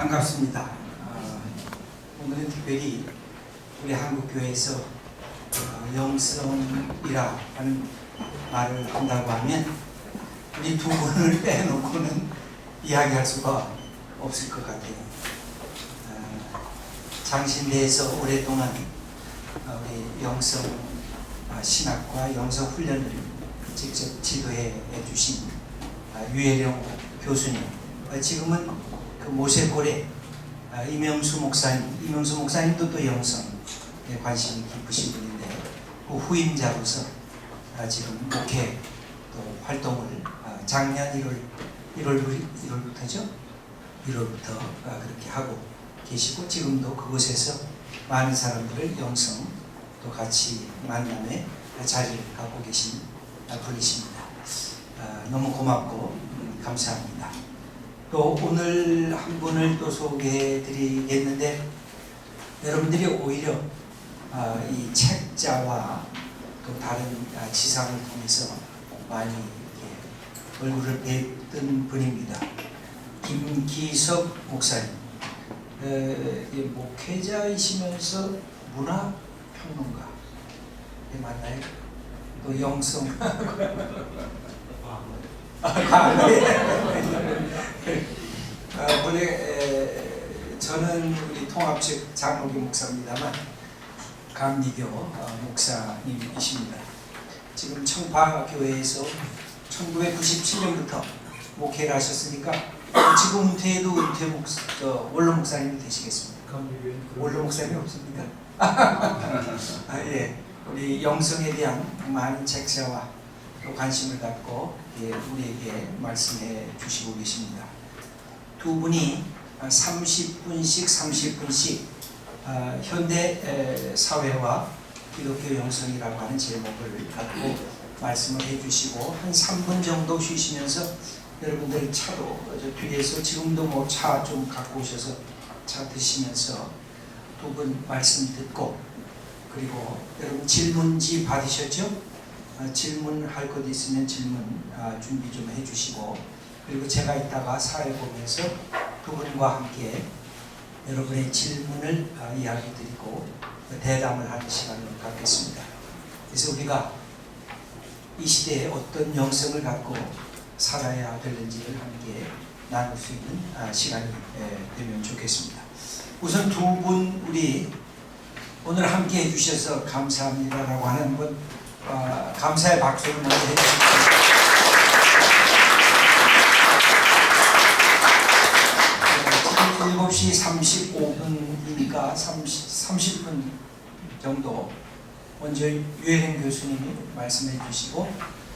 반갑습니다. 오늘은 특별히 우리 한국교회에서 영성이라 하는 말을 한다고 하면 우리 두 분을 빼놓고는 이야기할 수가 없을 것 같아요. 장신대에서 오랫동안 우리 영성 신학과 영성 훈련을 직접 지도해 주신 유혜령 교수님, 지금은 그 모세고래 이명수 목사님도 또 영성에 관심이 깊으신 분인데 그 후임자로서 지금 목회 또 활동을 작년 1월부터죠? 1월부터 그렇게 하고 계시고, 지금도 그곳에서 많은 사람들을 영성 또 같이 만남의 자리를 갖고 계신 분이십니다. 너무 고맙고 감사합니다. 또 오늘 한 분을 또 소개해 드리겠는데, 여러분들이 오히려 이 책자와 또 다른 지상을 통해서 많이 얼굴을 뵀던 분입니다. 김기석 목사님, 목회자이시면서 문화평론가 맞나요? 또 영성 저는 우리 통합측 장로교 목사입니다만 강미교 목사님이십니다. 지금 청파교회에서 1997년부터 목회를 하셨으니까 지금 은퇴해도 원로 목사님이 되시겠습니까? 원로 목사님이 없습니까? 예, 우리 영성에 대한 많은 책자와 또 관심을 갖고 우리에게 말씀해 주시고 계십니다. 두 분이 30분씩 현대 사회와 기독교 영성이라고 하는 제목을 갖고 말씀을 해주시고, 한 3분 정도 쉬시면서 여러분들 차도 저 뒤에서 지금도 뭐 차 좀 갖고 오셔서 차 드시면서 두 분 말씀 듣고, 그리고 여러분 질문지 받으셨죠? 질문할 것 있으면 질문 준비 좀 해주시고, 그리고 제가 이따가 사회복에서 두 분과 함께 여러분의 질문을 이야기 드리고 대담을 하는 시간을 갖겠습니다. 그래서 우리가 이 시대에 어떤 영성을 갖고 살아야 되는지를 함께 나눌 수 있는 시간이 되면 좋겠습니다. 우선 두 분 우리 오늘 함께 해주셔서 감사합니다라고 하는 분 감사의 박수를 먼저 해주십시오. 7시 35분이니까 30분 정도 먼저 유혜령 교수님이 말씀해 주시고,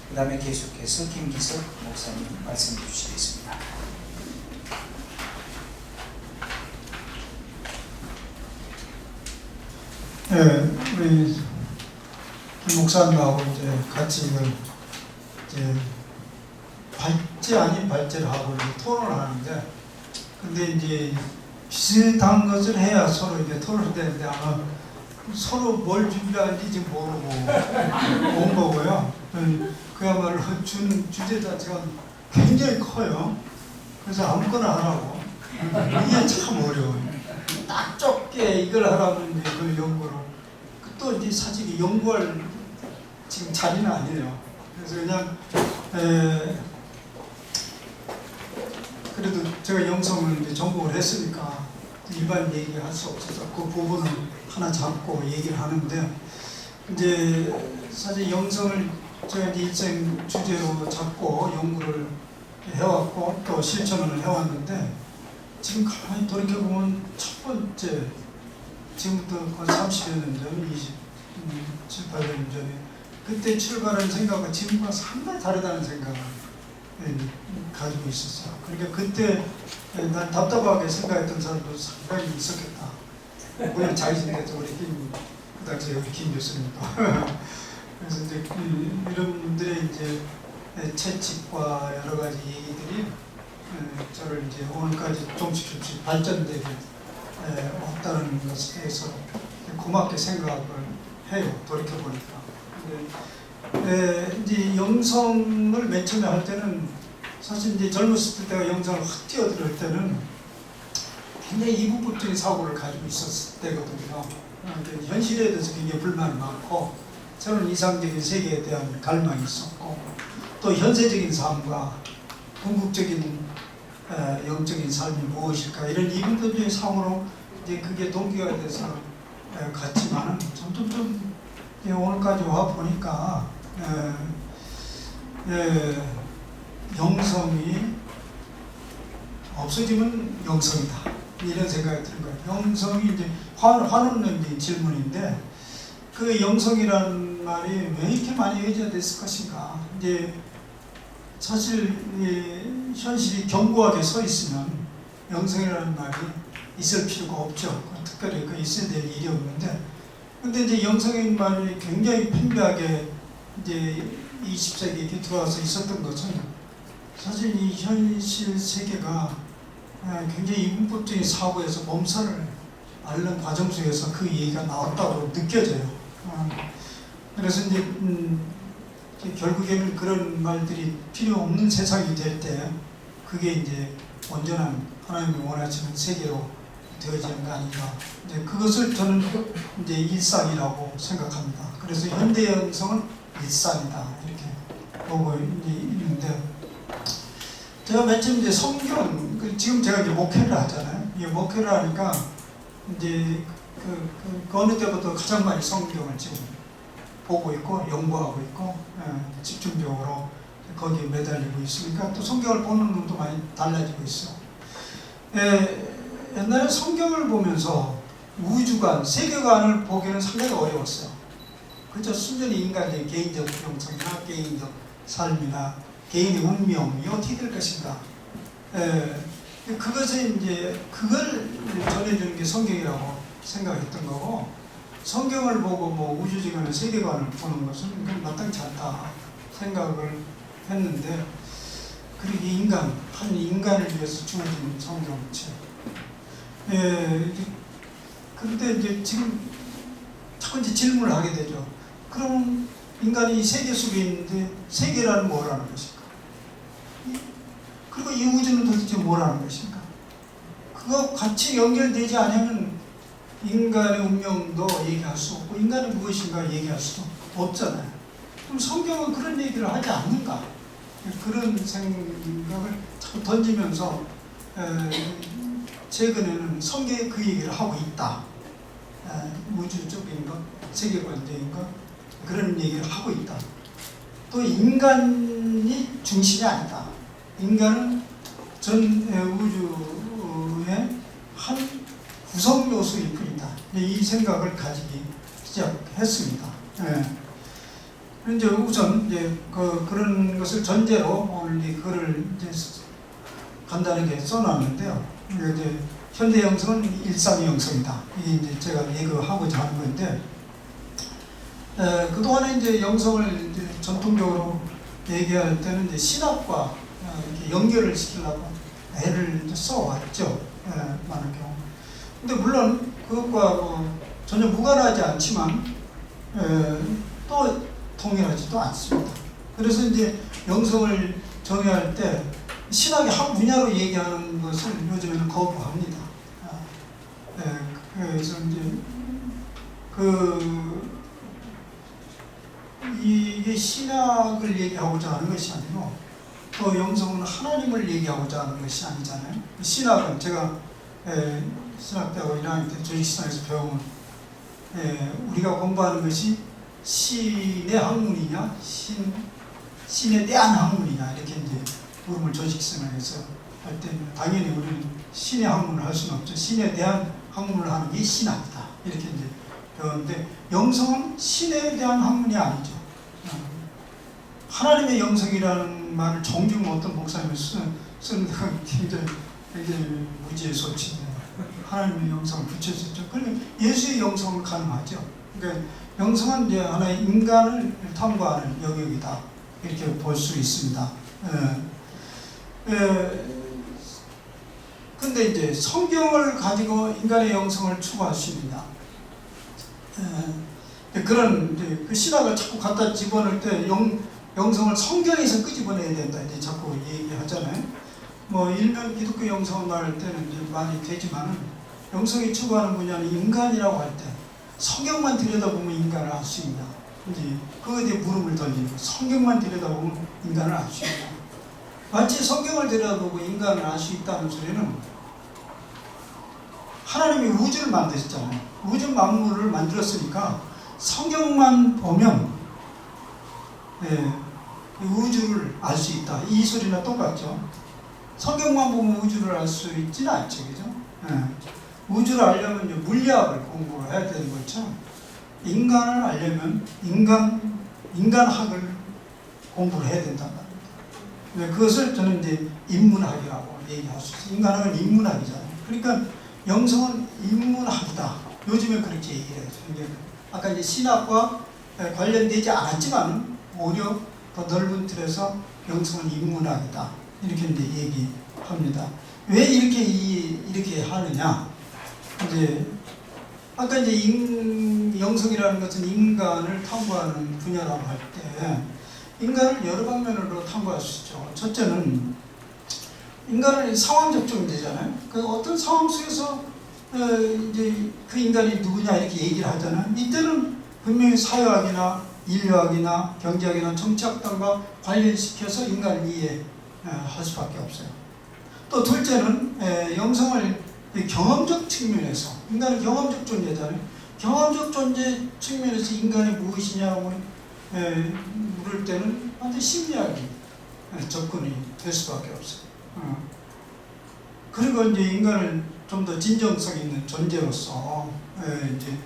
그 다음에 계속해서 김기석 목사님 말씀해 주시겠습니다. 네, 우리 김 목사님하고 이제 같이 이제 발제 아닌 발제를 하고 이제 토론을 하는데, 근데 이제 비슷한 것을 해야 서로 이제 토론을 되는데 아마 서로 뭘 준비하는지 지금 모르고 온 거고요. 그야말로 주는 주제 자체가 굉장히 커요. 그래서 아무거나 하라고. 이게 참 어려워요. 딱 좁게 이걸 하라면 이제 그 연구를 또 이제 사실 연구할 지금 자리는 아니에요. 그래서 그냥 그래도 제가 영성을 이제 전공을 했으니까 일반 얘기할 수 없어서 그 부분을 하나 잡고 얘기를 하는데, 이제 사실 영성을 제가 일생 주제로 잡고 연구를 해왔고 또 실천을 해왔는데, 지금 가만히 돌이켜보면 첫 번째, 지금부터 거의 30여 년 전, 27, 8년 전에 그때 출발한 생각과 지금과 상당히 다르다는 생각을 가지고 있었어요. 그러니까 그때 난 답답하게 생각했던 사람도 상당히 있었겠다. 물론 자기신대도 우리 그 당시에 우리 김 교수님도. 그래서 이제 이런 분들의 이제 채찍과 여러 가지 얘기들이 저를 이제 오늘까지 조금씩 발전되게 없다는 것에 대해서 고맙게 생각을 해요. 돌이켜보니까. 이제 영성을 맨 처음에 할 때는 사실 이제 젊었을 때 내가 영성을 확 뛰어들 때는 굉장히 이분법적인 사고를 가지고 있었을 때거든요. 현실에 대해서 굉장히 불만이 많고 저는 이상적인 세계에 대한 갈망이 있었고 또 현세적인 삶과 궁극적인 영적인 삶이 무엇일까 이런 이분법적인 상으로 이제 그게 동기가 돼서 갔지만은 점점 오늘까지 와 보니까 영성이 없어지면 영성이다 이런 생각이 드는 거예요. 영성이 이제 화는 질문인데 그 영성이라는 말이 왜 이렇게 많이 회자됐을 것인가? 이제 사실 현실이 견고하게 서 있으면 영성이라는 말이 있을 필요가 없죠. 특별히 그 있어야 될 일이 없는데, 근데 이제 영성인 말이 굉장히 팽배하게 이제 20세기에 이렇게 들어와서 있었던 것은 사실 이 현실 세계가 굉장히 이분법적인 사고에서 몸살을 앓는 과정 속에서 그 얘기가 나왔다고 느껴져요. 그래서 이제 결국에는 그런 말들이 필요 없는 세상이 될 때 그게 이제 온전한 하나님이 원하시는 세계로 되어지는 거 아닌가. 이제 그것을 저는 이제 일상이라고 생각합니다. 그래서 현대 영성은 일상이다 이렇게 보고 있는데, 제가 맨 처음 이제 성경 지금 제가 이제 목회를 하잖아요. 이 목회를 하니까 이제 그 어느 때부터 가장 많이 성경을 지금 보고 있고 연구하고 있고 집중적으로 거기에 매달리고 있으니까 또 성경을 보는 눈도 많이 달라지고 있어. 옛날에 성경을 보면서 우주관, 세계관을 보기는 상당히 어려웠어요. 그저 순전히 인간의 개인적 영성이나 개인적 삶이나 개인의 운명이 어떻게 될 것인가. 그것을 이제 그걸 전해주는 게 성경이라고 생각했던 거고, 성경을 보고 뭐 우주지간의 세계관을 보는 것은 마땅치 않다 생각을 했는데, 그리고 한 인간을 위해서 주어진 성경책. 그런데 이제 지금 자꾸 이제 질문을 하게 되죠. 그럼 인간이 세계 속에 있는데 세계라는 뭐라는 것인가? 그리고 이 우주는 도대체 뭐라는 것인가? 그거 같이 연결되지 않으면 인간의 운명도 얘기할 수 없고 인간은 무엇인가 얘기할 수도 없잖아요. 그럼 성경은 그런 얘기를 하지 않는가? 그런 생각을 자꾸 던지면서 최근에는 성경에 그 얘기를 하고 있다. 우주적인 것, 세계관적인 것, 그런 얘기를 하고 있다. 또 인간이 중심이 아니다. 인간은 전 우주의 한 구성 요소일 뿐이다. 이 생각을 가지기 시작했습니다. 이제 우선 이제 그런 것을 전제로 오늘 이 글을 이제 간단하게 써놨는데요. 이제 현대 영성은 일상의 영성이다. 이게 이제 제가 얘기하고자 하는 건데, 그동안에 이제 영성을 이제 전통적으로 얘기할 때는 이제 신학과 이렇게 연결을 시키려고 애를 이제 써왔죠. 많은 경우. 근데 물론 그것과 전혀 무관하지 않지만 또 동일하지도 않습니다. 그래서 이제 영성을 정의할 때 신학의 한 분야로 얘기하는 것을 요즘에는 거부합니다. 그래서 이제 이게 신학을 얘기하고자 하는 것이 아니고 또 영성은 하나님을 얘기하고자 하는 것이 아니잖아요. 신학은 제가 신학대하고 1학년 때 조직신학에서 배우면 우리가 공부하는 것이 신의 학문이냐 신에 대한 학문이냐 이렇게 이제 물음을 조직신학에서 할 때는 당연히 우리는 신의 학문을 할 수는 없죠. 신에 대한 학문을 하는 게 신학이다 이렇게 이제 배웠는데, 영성은 신에 대한 학문이 아니죠. 하나님의 영성이라는 말을 종종 어떤 목사님이 쓰는 데가 굉장히 무지의 소치입니다. 하나님의 영성을 붙여줬죠. 그러면 예수의 영성은 가능하죠. 그러니까 영성은 이제 하나의 인간을 탐구하는 영역이다 이렇게 볼 수 있습니다. 근데 이제 성경을 가지고 인간의 영성을 추구할 수 있느냐? 그런 이제 그 신학을 자꾸 갖다 집어넣을 때 영성을 성경에서 끄집어내야 된다 이제 자꾸 얘기하잖아요. 뭐 일면 기독교 영성을 말할 때는 이제 많이 되지만은 영성이 추구하는 분야는 인간이라고 할 때 성경만 들여다보면 인간을 알 수 있냐, 이제 그거에 대해 물음을 던지는 거. 성경만 들여다보면 인간을 알 수 있냐. 마치 성경을 들여다보고 인간을 알 수 있다는 소리는 하나님이 우주를 만드셨잖아요. 우주 만물을 만들었으니까 성경만 보면 우주를 알 수 있다. 이 소리나 똑같죠. 성경만 보면 우주를 알 수 있지는 않죠, 그죠? 우주를 알려면 이제 물리학을 공부해야 되는 거죠. 인간을 알려면 인간학을 공부를 해야 된단 말입니다. 그것을 저는 이제 인문학이라고 얘기할 수 있어요. 인간학은 인문학이잖아요. 그러니까 영성은 인문학이다. 요즘에 그렇게 얘기해요. 아까 이제 신학과 관련되지 않았지만 오히려 더 넓은 틀에서 영성은 인문학이다. 이렇게 이제 얘기합니다. 왜 이렇게 하느냐? 이제 아까 이제 영성이라는 것은 인간을 탐구하는 분야라고 할 때 인간을 여러 방면으로 탐구할 수 있죠. 첫째는 인간은 상황적 존재잖아요. 그 어떤 상황 속에서 이제 그 인간이 누구냐 이렇게 얘기를 하잖아요. 이때는 분명히 사회학이나 인류학이나 경제학이나 정치학 등과 관련시켜서 인간을 이해할 수밖에 없어요. 또 둘째는 영성을 경험적 측면에서, 인간은 경험적 존재잖아요. 경험적 존재 측면에서 인간이 무엇이냐고 물을 때는 완전 심리학이 접근이 될 수밖에 없어요. 그리고 이제 인간을 좀 더 진정성 있는 존재로서 이제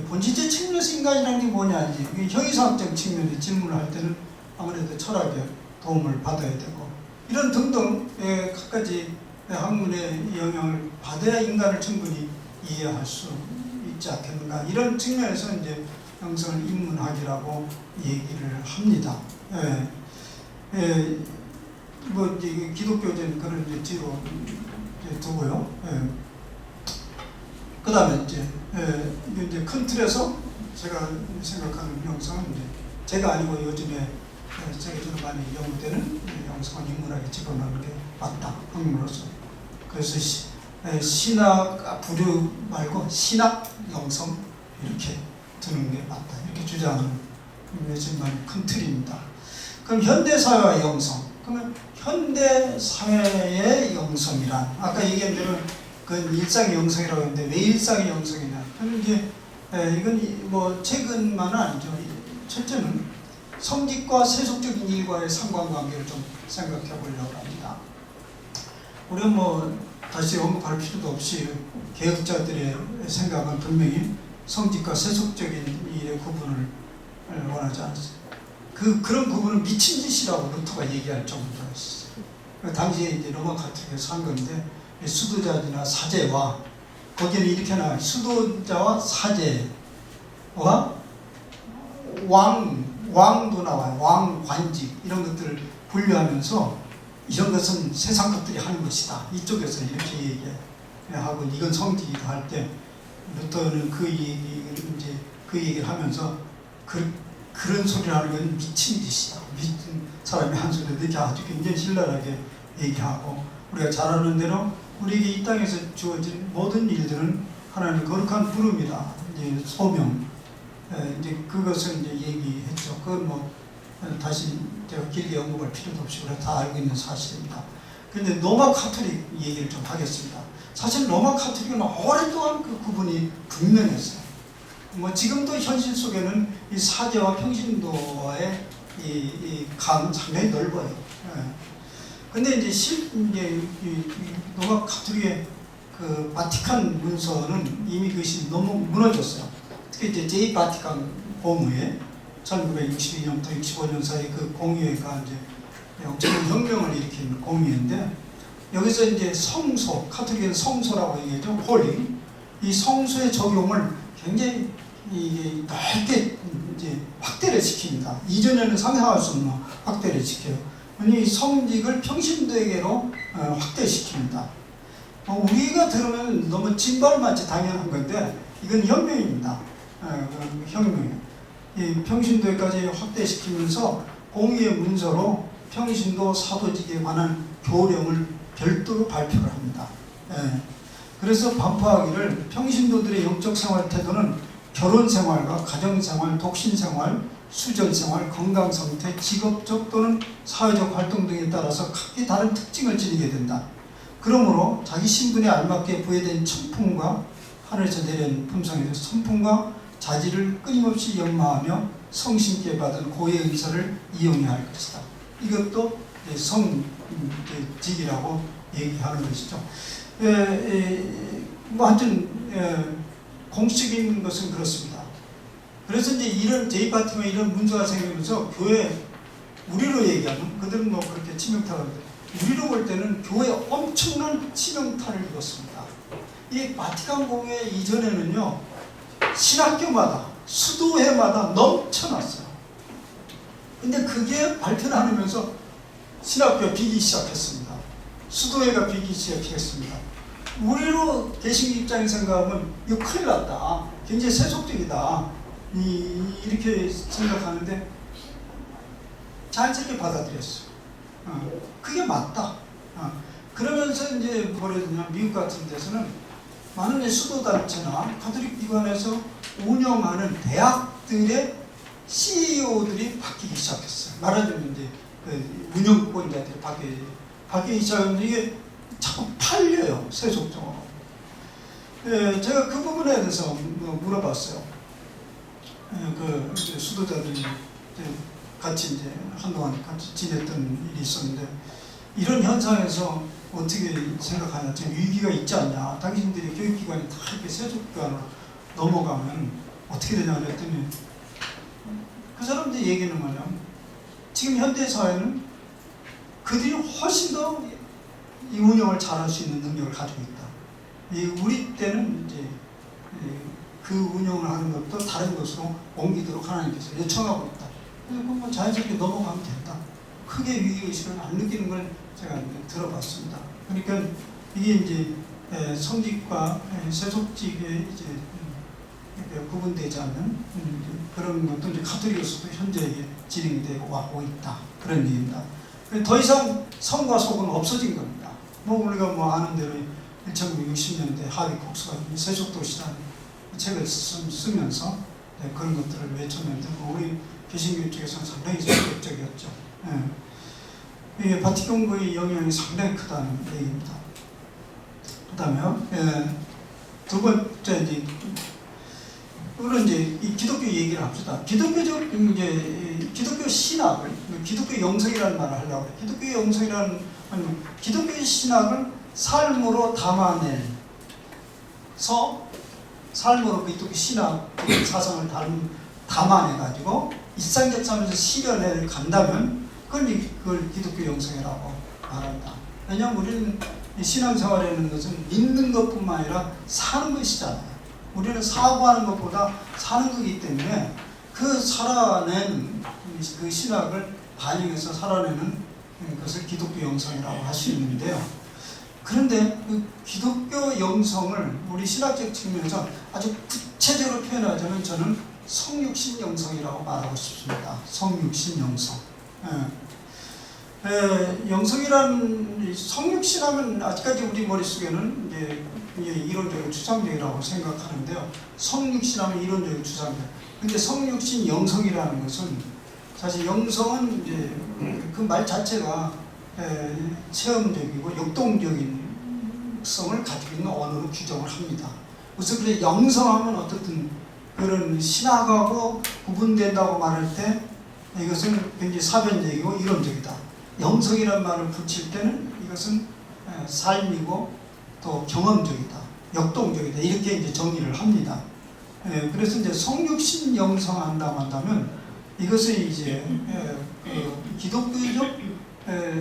본질적 측면에서 인간이라는 게 뭐냐, 이제 형이상학적 측면에 질문을 할 때는 아무래도 철학의 도움을 받아야 되고, 이런 등등 갖가지 학문의 영향을 받아야 인간을 충분히 이해할 수 있지 않겠는가, 이런 측면에서 이제 영성을 인문학이라고 얘기를 합니다. 뭐 이제 기독교적인 그런 이제 뒤로 이제 두고요. 그 다음에 이제 큰 틀에서 제가 생각하는 영성은 이제 제가 아니고 요즘에 세계적으로 많이 연구되는 영성은 인문학에 집어넣는 게 맞다, 학문으로서. 그래서 신학 부류 말고 신학 영성 이렇게 두는 게 맞다, 이렇게 주장하는 요즘 큰 틀입니다. 그럼 현대사회의 영성, 그러면 현대사회의 영성이란, 아까 얘기한 대로 그건 일상의 영성이라고 했는데 왜 일상의 영성이냐, 그럼 이제 이건 뭐 최근만은 아니죠. 첫째는 성직과 세속적인 일과의 상관관계를 좀 생각해 보려고 합니다. 우리가 뭐 다시 언급할 필요도 없이 개혁자들의 생각은 분명히 성직과 세속적인 일의 구분을 원하지 않았어요. 그런 구분은 미친 짓이라고 루터가 얘기할 정도였어요. 당시에 이제 로마 카톨릭에서 한 건데, 수도자나 사제와, 거기는 이렇게 나와요. 수도자와 사제와 왕도 나와요. 왕, 관직 이런 것들을 분류하면서 이런 것은 세상 것들이 하는 것이다, 이쪽에서 이렇게 얘기하고, 이건 성직이다 할 때 루터는 그 얘기를 하면서 그런 소리를 하는 건 미친 짓이다, 미친 사람이 한 소리, 이렇게 아주 굉장히 신랄하게 얘기하고, 우리가 잘 아는 대로 우리에게 이 땅에서 주어진 모든 일들은 하나님의 거룩한 부름이다, 이제 소명, 이제 그것을 이제 얘기했죠. 그건 뭐 다시 제가 길게 언급할 필요도 없이 우리가 다 알고 있는 사실입니다. 그런데 로마 카톨릭 얘기를 좀 하겠습니다. 사실 로마 카톨릭은 오랫동안 그 구분이 분명했어요. 뭐 지금도 현실 속에는 이 사제와 평신도와의 이 감은 상당히 넓어요. 근데 이제 로마 카톨릭의 그 바티칸 문서는 이미 그것이 너무 무너졌어요. 특히 이제 제2바티칸 공의회 1962년부터 65년 사이 그 공의회가 이제 엄청난 혁명을 일으킨 공의회인데, 여기서 이제 성소, 카톨릭의 성소라고 얘기하죠. 홀링. 이 성소의 적용을 굉장히 이게 넓게 이제 확대를 시킵니다. 이전에는 상상할 수 없는 확대를 시켜요. 이 성직을 평신도에게로 확대시킵니다. 우리가 들으면 너무 찐발맞이 당연한 건데 이건 혁명입니다. 혁명이에요. 이 평신도에까지 확대시키면서 공의의 문서로 평신도 사도직에 관한 교령을 별도로 발표를 합니다. 예. 그래서 반포하기를 평신도들의 영적 생활 태도는 결혼 생활과 가정 생활, 독신 생활, 수절 생활, 건강 상태, 직업적 또는 사회적 활동 등에 따라서 각기 다른 특징을 지니게 된다. 그러므로 자기 신분에 알맞게 부여된 천품과 하늘에서 내려온 품성에서 선품과 자질을 끊임없이 연마하며 성신께 받은 고의 은사를 이용해야 할 것이다. 이것도 성직이라고 얘기하는 것이죠. 뭐 하여튼 공식인 것은 그렇습니다. 그래서 이제 이런 J파티면 이런 문제가 생기면서 교회 우리로 얘기하면 그들은 뭐 그렇게 치명타를 하는데 우리로 볼 때는 교회에 엄청난 치명타를 입었습니다. 이 바티칸 공회 이전에는요 신학교마다 수도회마다 넘쳐났어요. 근데 그게 발전하면서 신학교가 비기 시작했습니다. 수도회가 비기 시작했습니다. 우리로 개신교 입장에서 생각하면 이거 큰일 났다. 굉장히 세속적이다. 이렇게 생각하는데 자연스럽게 받아들였어요. 그게 맞다. 그러면서 이제 뭐라 해야 되냐, 미국 같은 데서는 많은 수도단체나 가톨릭 기관에서 운영하는 대학들의 CEO들이 바뀌기 시작했어요. 말하자면 이제 그 운영권자들이 바뀌기 시작하면 이게 자꾸 팔려요, 세속적으로. 제가 그 부분에 대해서 물어봤어요. 그 수도자들이 같이 이제 한동안 같이 지냈던 일이 있었는데 이런 현상에서 어떻게 생각하냐, 지금 위기가 있지 않냐, 당신들이 교육기관이 다 이렇게 세속기관으로 넘어가면 어떻게 되냐 그랬더니 그 사람들이 얘기는 뭐냐면 지금 현대사회는 그들이 훨씬 더 이 운영을 잘할 수 있는 능력을 가지고 있다. 우리 때는 이제 그 운영을 하는 것도 다른 것으로 옮기도록 하나님께서 요청하고 있다. 그래서 뭐 자연스럽게 넘어가면 된다. 크게 위기의식을 안 느끼는 걸 제가 이제 들어봤습니다. 그러니까 이게 이제 성직과 세속직에 이제 구분되지 않는 그런 것도 이제 가톨릭에서도 현재 진행이 되고 하고 있다. 그런 얘기입니다. 더 이상 성과 속은 없어진 겁니다. 뭐 우리가 뭐 아는 대로 1960년대 하리 콕스가 세속도시라는 책을 쓰면서 그런 것들을 외쳤는데 우리 개신교 쪽에서는 상당히 적극적이었죠. 이게 바티칸의 영향이 상당히 크다는 얘기입니다. 그다음에 두 번째 이제 우리는 이제 이 기독교 얘기를 합시다. 기독교적 이제 기독교 신학을 기독교 영성이라는 말을 하려고 해요. 기독교 영성이라는 기독교 신학을 삶으로 담아내서 삶으로 기독교 신학 사상을 담아내가지고 일상적하면서 실현해 간다면 그걸 기독교 영성이라고 말한다. 왜냐하면 우리는 신앙생활이라는 것은 믿는 것뿐만 아니라 사는 것이잖아요. 우리는 사고하는 것보다 사는 거기 때문에 그 살아낸 그 신학을 반영해서 살아내는 것을 기독교 영성이라고 할 수 있는데요. 그런데 그 기독교 영성을 우리 신학적 측면에서 아주 구체적으로 표현하자면 저는 성육신 영성이라고 말하고 싶습니다. 성육신 영성. 영성이라는 성육신하면 아직까지 우리 머릿속에는 이제 이론적으로 추상적이라고 생각하는데요. 성육신하면 이론적으로 추상적. 근데 성육신 영성이라는 것은 사실 영성은 이제 그 말 자체가 체험적이고 역동적인 성을 가지고 있는 언어로 규정을 합니다. 그래서 그래 영성하면 어떻든 그런 신학하고 구분된다고 말할 때 이것은 굉장히 사변적이고 이론적이다. 영성이라는 말을 붙일 때는 이것은 삶이고 또 경험적이다, 역동적이다 이렇게 이제 정의를 합니다. 그래서 이제 성육신 영성한다고 한다면 이것은 이제 기독교적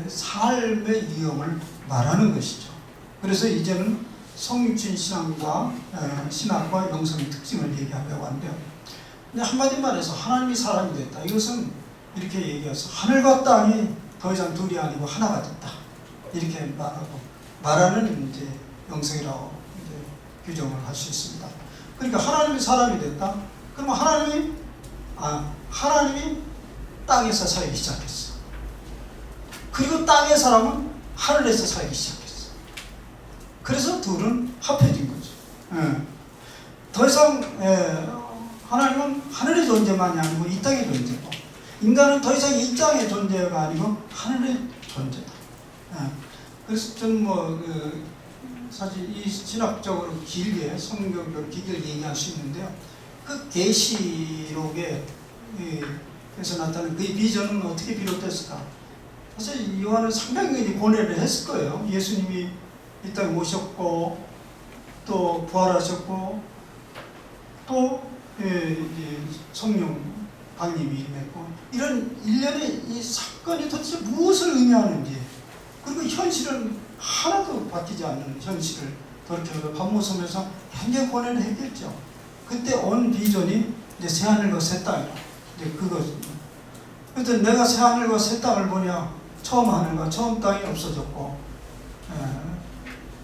삶의 유형을 말하는 것이죠. 그래서 이제는 성육신 신학과 영성의 특징을 얘기하려고 하는데요. 근데 한마디 말해서 하나님이 사람이 됐다. 이것은 이렇게 얘기해서 하늘과 땅이 더 이상 둘이 아니고 하나가 됐다. 이렇게 말하는 이제 영성이라고 이제 규정을 할 수 있습니다. 그러니까 하나님이 사람이 됐다. 그러면 하나님이 땅에서 살기 시작했어. 그리고 땅의 사람은 하늘에서 살기 시작했어. 그래서 둘은 합해진 거죠. 예. 더 이상 하나님은 하늘의 존재만이 아니고 이 땅의 존재고, 인간은 더 이상 이 땅의 존재가 아니고 하늘의 존재다. 예. 그래서 저는 사실 이 신학적으로 길게 성경적으로 길게 얘기할 수 있는데요. 그 계시록에 그래서 나타난 그 비전은 어떻게 비롯됐을까? 사실 요한은 상당히 고뇌를 했을 거예요. 예수님이 이 땅에 오셨고 또 부활하셨고 또 성령 강림이 임했고, 이런 일련의 이 사건이 도대체 무엇을 의미하는지, 그리고 현실은 하나도 바뀌지 않는 현실을 돌이켜서 반모섬에서 굉장히 고뇌를 했겠죠. 그때 온 비전이 이제 새하늘과 새 땅이라, 이제 그것입니다. 그래서 내가 새하늘과 새 땅을 보냐, 처음 하늘과 처음 땅이 없어졌고,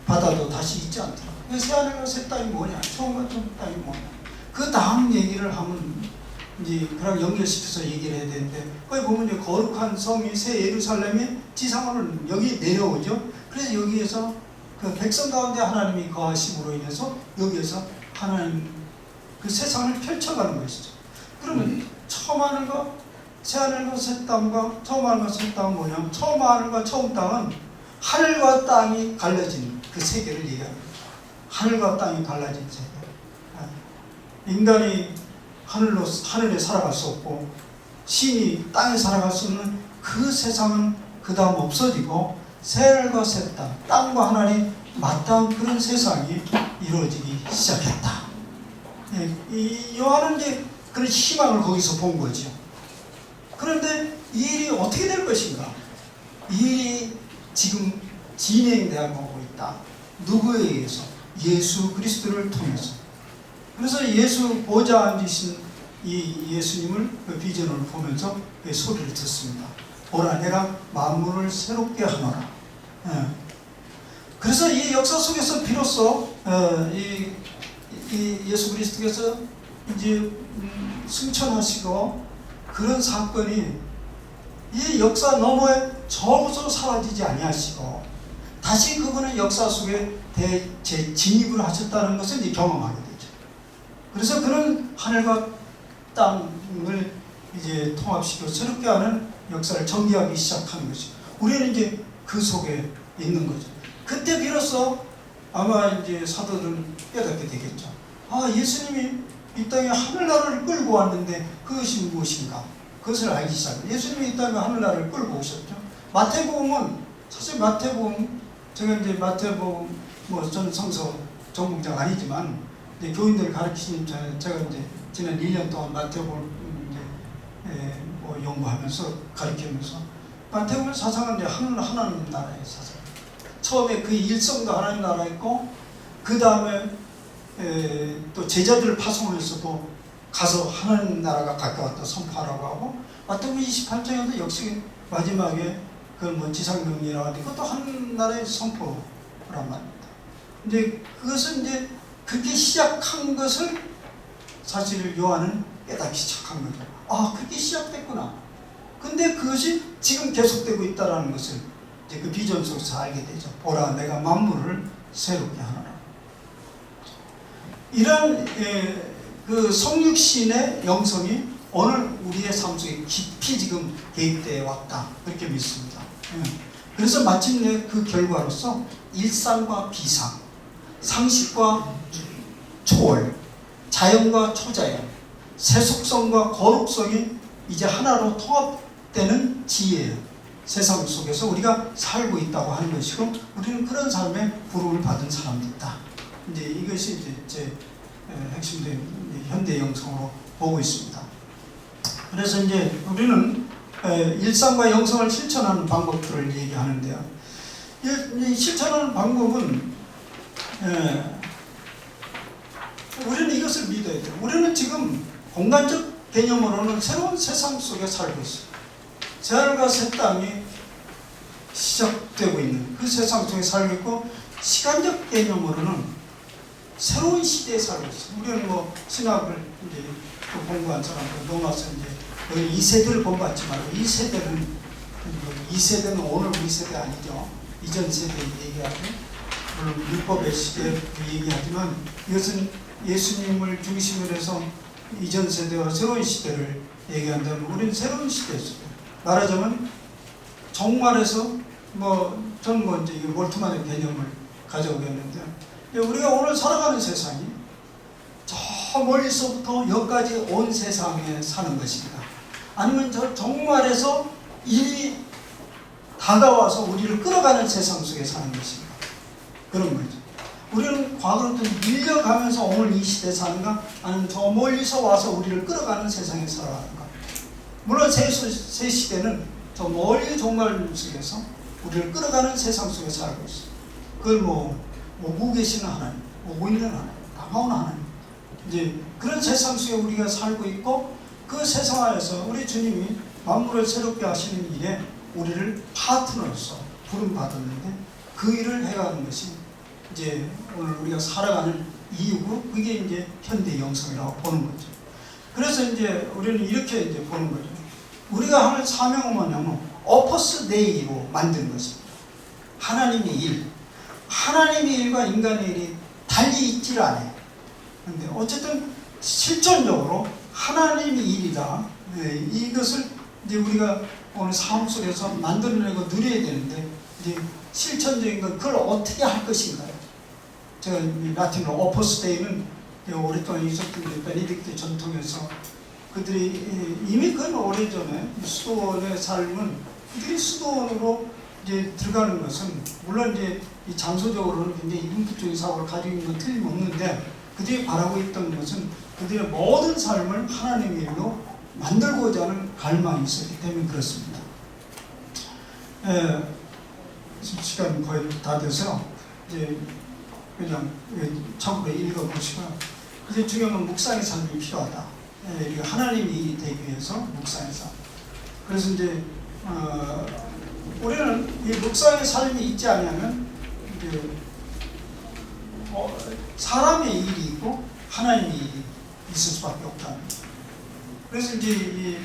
바다도 다시 있지 않더라. 새하늘과 새 땅이 뭐냐, 처음과 처음 땅이 뭐냐. 그 다음 얘기를 하면 이제 그랑 연결시켜서 얘기를 해야 되는데, 거기 보면 이제 거룩한 성이 새 예루살렘이 지상으로 여기 내려오죠. 그래서 여기에서 그 백성 가운데 하나님이 거하심으로 인해서 여기에서 하나님 그 세상을 펼쳐가는 것이죠. 그러면 처음 하늘과 새 하늘과 새 땅과 처음 하늘과 새 땅은 뭐냐면, 처음 하늘과 처음 땅은 하늘과 땅이 갈라진 그 세계를 얘기합니다. 하늘과 땅이 갈라진 세계. 인간이 하늘에 살아갈 수 없고 신이 땅에 살아갈 수 없는 그 세상은 그 다음 없어지고, 새하늘과 새 땅, 땅과 하늘이 맞닿은 그런 세상이 이루어지기 시작했다. 이 요한은 이제 그런 희망을 거기서 본 거죠. 그런데 이 일이 어떻게 될 것인가? 이 일이 지금 진행되고 있다. 누구에 의해서? 예수 그리스도를 통해서. 그래서 예수 보좌 앉으신 이 예수님을 그 비전을 보면서 그 소리를 듣습니다. 보라, 내가 만물을 새롭게 하노라. 그래서 이 역사 속에서 비로소 이 예수 그리스도께서 이제 승천하시고, 그런 사건이 이 역사 너머에 저고서 사라지지 아니하시고, 다시 그분은 역사 속에 재진입을 하셨다는 것을 이제 경험하게 되죠. 그래서 그는 하늘과 땅을 이제 통합시켜 새롭게 하는 역사를 전개하기 시작하는 것이죠. 우리는 이제 그 속에 있는 거죠. 그때 비로소 아마 이제 사도들은 깨닫게 되겠죠. 아, 예수님이 이 땅에 하늘나라를 끌고 왔는데 그것이 무엇인가? 그것을 알기 시작해요. 예수님이 이 땅에 하늘나라를 끌고 오셨죠. 마태복음은 사실 제가 이제 마태복음 전 성서 전공자가 아니지만 이제 교인들 가르치는 제가 이제 지난 1년 동안 마태복음 연구하면서 가르치면서, 마태복음 사상은 이제 하나님 나라의 사상. 처음에 그 일성도 하나님 나라였고, 그 다음에 또 제자들을 파송해서도 가서 하나님 나라가 가까웠다 선포하라고 하고, 마태복음 28장에도 역시 마지막에 그 지상명령이라고 하는데 그것도 하나님나라의 선포란 말입니다. 이제 그것은 이제 그렇게 시작한 것을 사실 요한은 깨닫기 시작한 거죠. 아, 그렇게 시작됐구나. 근데 그것이 지금 계속되고 있다는 것을 이제 그 비전 속에서 알게 되죠. 보라, 내가 만물을 새롭게 하노라. 이런 그 성육신의 영성이 오늘 우리의 삶 속에 깊이 지금 개입되어 왔다, 그렇게 믿습니다. 그래서 마침내 그 결과로서 일상과 비상, 상식과 초월, 자연과 초자연, 세속성과 거룩성이 이제 하나로 통합되는 지혜예요. 세상 속에서 우리가 살고 있다고 하는 것이고, 우리는 그런 삶에 부름을 받은 사람들이다. 이제 이것이 이제 제 핵심된 현대 영성으로 보고 있습니다. 그래서 이제 우리는 일상과 영성을 실천하는 방법들을 얘기하는데요. 이 실천하는 방법은 우리는 이것을 믿어야 돼요. 우리는 지금 공간적 개념으로는 새로운 세상 속에 살고 있어요. 새하늘과 새 땅이 시작되고 있는 그 세상 속에 살고 있고, 시간적 개념으로는 새로운 시대에 살고 있어요. 우리는 신학을 이제 공부한 사람들 넘어서 이제 2세대를 공부하지 말고, 이 세대는 오늘 우리 세대 아니죠. 이전 세대 얘기하고, 물론 율법의 시대 얘기하지만 이것은 예수님을 중심으로 해서 이전 세대와 새로운 시대를 얘기한다면 우리는 새로운 시대였어요. 말하자면 정말에서 저는 이제 이 몰트만의 개념을 가져오겠는데 우리가 오늘 살아가는 세상이 저 멀리서부터 여기까지 온 세상에 사는 것입니다. 아니면 저 정말에서 이미 다가와서 우리를 끌어가는 세상 속에 사는 것입니다. 그런 거죠. 우리는 과거로부터 밀려가면서 오늘 이 시대에 사는가 아니면 저 멀리서 와서 우리를 끌어가는 세상에 살아가는가. 물론 새 시대는 저 멀리 종말 속에서 우리를 끌어가는 세상 속에 살고 있어요. 그걸 오고 계시는 하나님, 오고 있는 하나님, 다가오는 하나님, 이제 그런 세상 속에 우리가 살고 있고 그 세상 안에서 우리 주님이 만물을 새롭게 하시는 일에 우리를 파트너로서 부름받았는데 그 일을 해가는 것이 이제 오늘 우리가 살아가는 이유고 그게 이제 현대 영성이라고 보는 거죠. 그래서 이제 우리는 이렇게 이제 보는 거죠. 우리가 하는 사명은 뭐냐면 오퍼스 데이로 만든 것입니다. 하나님의 일, 하나님의 일과 인간의 일이 달리 있지를 않아요. 그런데 어쨌든 실존적으로 하나님의 일이다. 네, 이것을 이제 우리가 오늘 삶 속에서 만들어내고 누려야 되는데 이제 실천적인 건 그걸 어떻게 할 것인가요? 제가 라틴어로 오퍼스 데이는 오랫동안 있었던 베네딕트 전통에서 그들이 이미 그 오래전에 수도원의 삶은 그들이 수도원으로 이제 들어가는 것은 물론 이제 이 장소적으로는 굉장히 인프적인 사고를 가지고 있는 건 틀림없는데 그들이 바라고 있던 것은 그들의 모든 삶을 하나님의 일로 만들고자 하는 갈망이 있었기 때문에 그렇습니다. 시간 거의 다 돼서 이제 그냥 참고로 읽어보시고 이제 중요한 건 묵상의 삶이 필요하다. 하나님의 일이 되기 위해서 묵상의 삶. 그래서 이제 우리는 이 묵상의 삶이 있지 않으면 이제 사람의 일이 있고 하나님의 일이 있을 수밖에 없다. 그래서 이제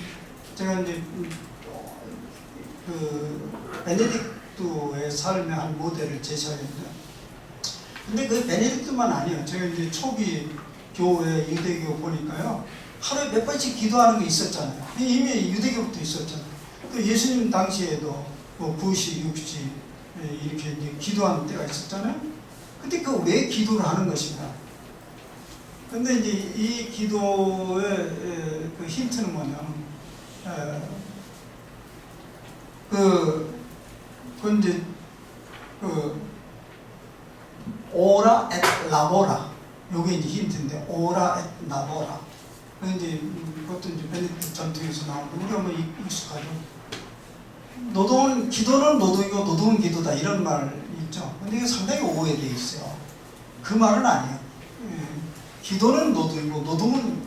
제가 이제 그 베네딕토의 삶의 한 모델을 제시하겠는데, 근데 그 베네딕토만 아니에요. 제가 이제 초기 교회 유대교 보니까요, 하루에 몇 번씩 기도하는 게 있었잖아요. 이미 유대교부터 있었잖아요. 또 예수님 당시에도 9시, 6시 이렇게 이제 기도하는 때가 있었잖아요. 근데 그 왜 기도를 하는 것인가? 근데 이제 이 기도의 그 힌트는 뭐냐면, 그 이제 오라 엣 라보라, 요게 이제 힌트인데, 오라 엣 라보라. 이제 그것도 이제 베네딕트 전통에서 나오는데 우리가 익숙하죠. 기도는 노동이고 노동은 기도다 이런 말 있죠. 근데 이게 상당히 오해되어 있어요. 그 말은 아니에요. 기도는 노동이고 노동은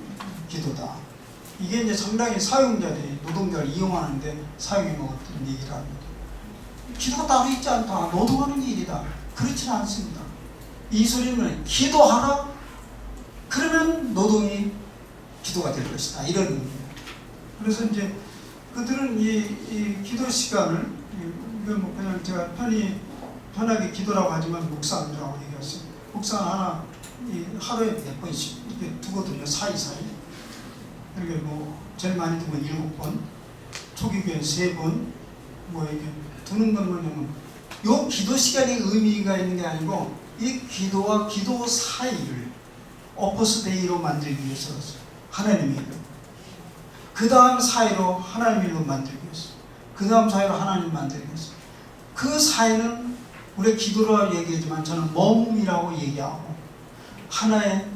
기도다. 이게 이제 상당히 사용자들이 노동자를 이용하는데 사용해 먹었던 얘기를 합니다. 기도가 따로 있지 않다. 노동하는 게 일이다. 그렇지는 않습니다. 이 소리는 기도하라. 그러면 노동이 기도가 될 것이다. 이런 의미예요. 그래서 이제 그들은 이 기도 시간을 이건 그냥 제가 편하게 기도라고 하지만 묵상이라고 얘기했어요. 묵상 하나 하루에 몇 번씩 이렇게 두거든요. 사이사이. 이렇게 제일 많이 두면 7번, 초기교회는 3번, 이렇게 두는 건 뭐냐면 요 기도 시간이 의미가 있는 게 아니고 이 기도와 기도 사이를 오퍼스 데이로 만들기 위해서 하나님의 일로, 그 다음 사이로 하나님의 일로 만들기 위해서, 그 다음 사이로 하나님 만들기 위해서, 그 사이는 우리 기도라고 얘기하지만 저는 몸이라고 얘기하고 하나의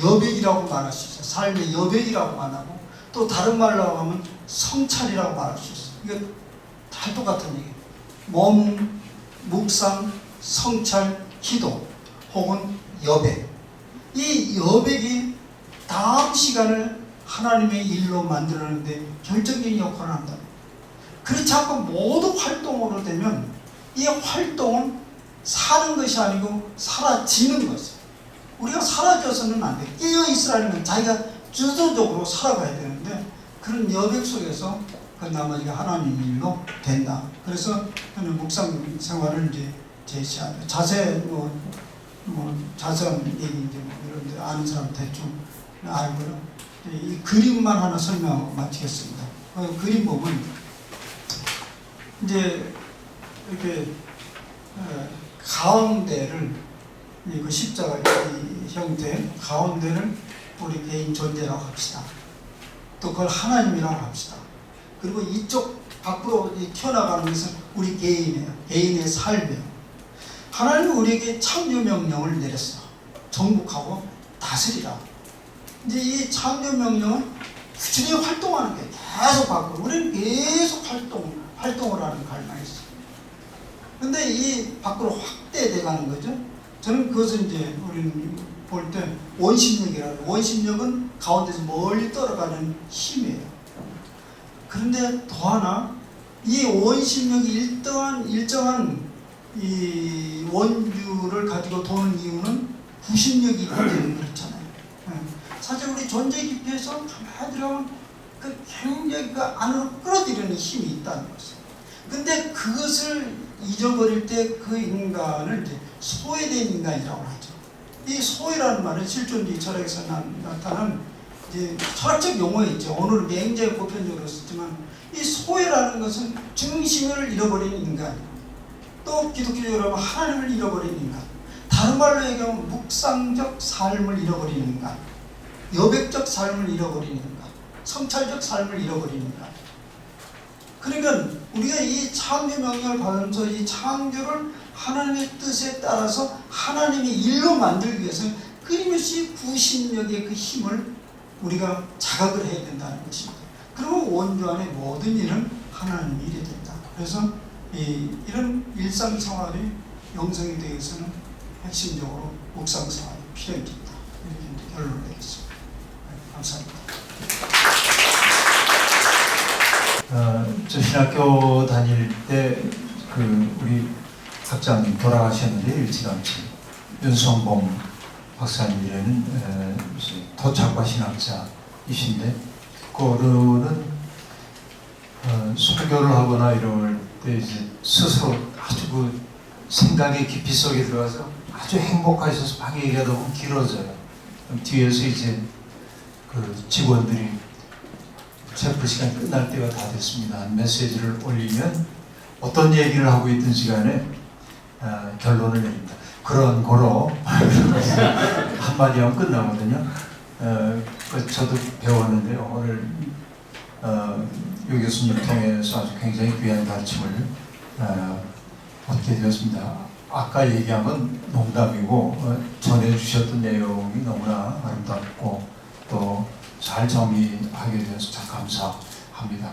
여백이라고 말할 수 있어요. 삶의 여백이라고 말하고 또 다른 말로 하면 성찰이라고 말할 수 있어요. 이거 다 똑같은 얘기예요. 몸, 묵상, 성찰, 기도 혹은 여백. 이 여백이 다음 시간을 하나님의 일로 만들어내는데 결정적인 역할을 한다. 그렇지 않고 모두 활동으로 되면 이 활동은 사는 것이 아니고 사라지는 것이에요. 우리가 사라져서는 안 돼. 깨어있으라는 자기가 주도적으로 살아가야 되는데 그런 여백 속에서 그 나머지가 하나님 일로 된다. 그래서 저는 묵상 생활을 이제 제시하는 자세 자세한 얘기인지 이런 데 아는 사람 대충 알고요. 이 그림만 하나 설명 마치겠습니다. 그림 보면 이제 이렇게 가운데를 그 십자가 이 형태 가운데를 우리 개인 존재라고 합시다. 또 그걸 하나님이라고 합시다. 그리고 이쪽 밖으로 튀어나가는 것은 우리 개인이에요. 개인의 삶이에요. 하나님은 우리에게 창조 명령을 내렸어. 정복하고 다스리라. 이제 이 창조 명령은 꾸준히 활동하는 게 계속 바꾸고 우리는 계속 활동을 하는 갈망이 있어요. 근데 이 밖으로 확대돼 가는 거죠. 저는 그것은 이제 우리는 볼 때 원심력이라고. 원심력은 가운데서 멀리 떨어가는 힘이에요. 그런데 더 하나 이 원심력이 일정한 이 원주를 가지고 도는 이유는 구심력이 있기 때문에 그렇잖아요. 사실 우리 존재 깊이에서 가만히 들어가면 그 굉장히 그 안으로 끌어들이는 힘이 있다는 것이에요. 근데 그것을 잊어버릴 때 그 인간을 이제 소외된 인간이라고 하죠. 이 소외라는 말은 실존주의 철학에서 나타난 이제 철학적 용어이죠. 오늘은 굉장히 보편적으로 쓰지만 이 소외라는 것은 중심을 잃어버리는 인간, 또 기독교적으로 하면 하나님을 잃어버리는 인간, 다른 말로 얘기하면 묵상적 삶을 잃어버리는 인간, 여백적 삶을 잃어버리는 인간, 성찰적 삶을 잃어버리는 인간. 그러니까 우리가 이 창조 명령을 받으면서 이 창조를 하나님의 뜻에 따라서 하나님이 일로 만들기 위해서 끊임없이 구심력의 그 힘을 우리가 자각을 해야 된다는 것입니다. 그리고 원주 안의 모든 일은 하나님이 일해야 된다. 그래서 이런 일상생활의 영성에 대해서는 핵심적으로 묵상생활이 필요합니다. 이렇게 결론을 내겠습니다. 감사합니다. 저 신학교 다닐 때 우리 학장님 돌아가셨는데 일찌감치 윤성봉 박사님이라는 토착과 신학자이신데 그거는 설교를 하거나 이럴 때 이제 스스로 아주 그 생각의 깊이 속에 들어가서 아주 행복하셔서 막 얘기하다 보면 길어져요. 그럼 뒤에서 이제 그 직원들이 채플 시간 끝날 때가 다 됐습니다. 메시지를 올리면 어떤 얘기를 하고 있든 시간에 결론을 내립니다. 그런 거로 한마디 하면 끝나거든요. 저도 배웠는데요. 오늘 유 교수님 통해서 아주 굉장히 귀한 가르침을 얻게 되었습니다. 아까 얘기한 건 농담이고 전해주셨던 내용이 너무나 아름답고 또 잘 정리하게 되어서 참 감사합니다.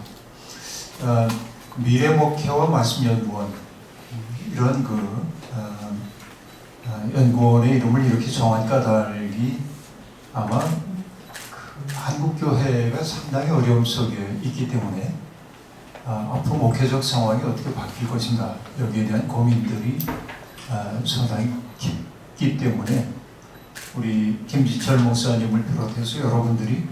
미래목회와 말씀연구원 이런 연구원의 이름을 이렇게 정한 까닭이 아마 한국교회가 상당히 어려움 속에 있기 때문에 앞으로 목회적 상황이 어떻게 바뀔 것인가 여기에 대한 고민들이 상당히 깊기 때문에 우리 김지철 목사님을 비롯해서 여러분들이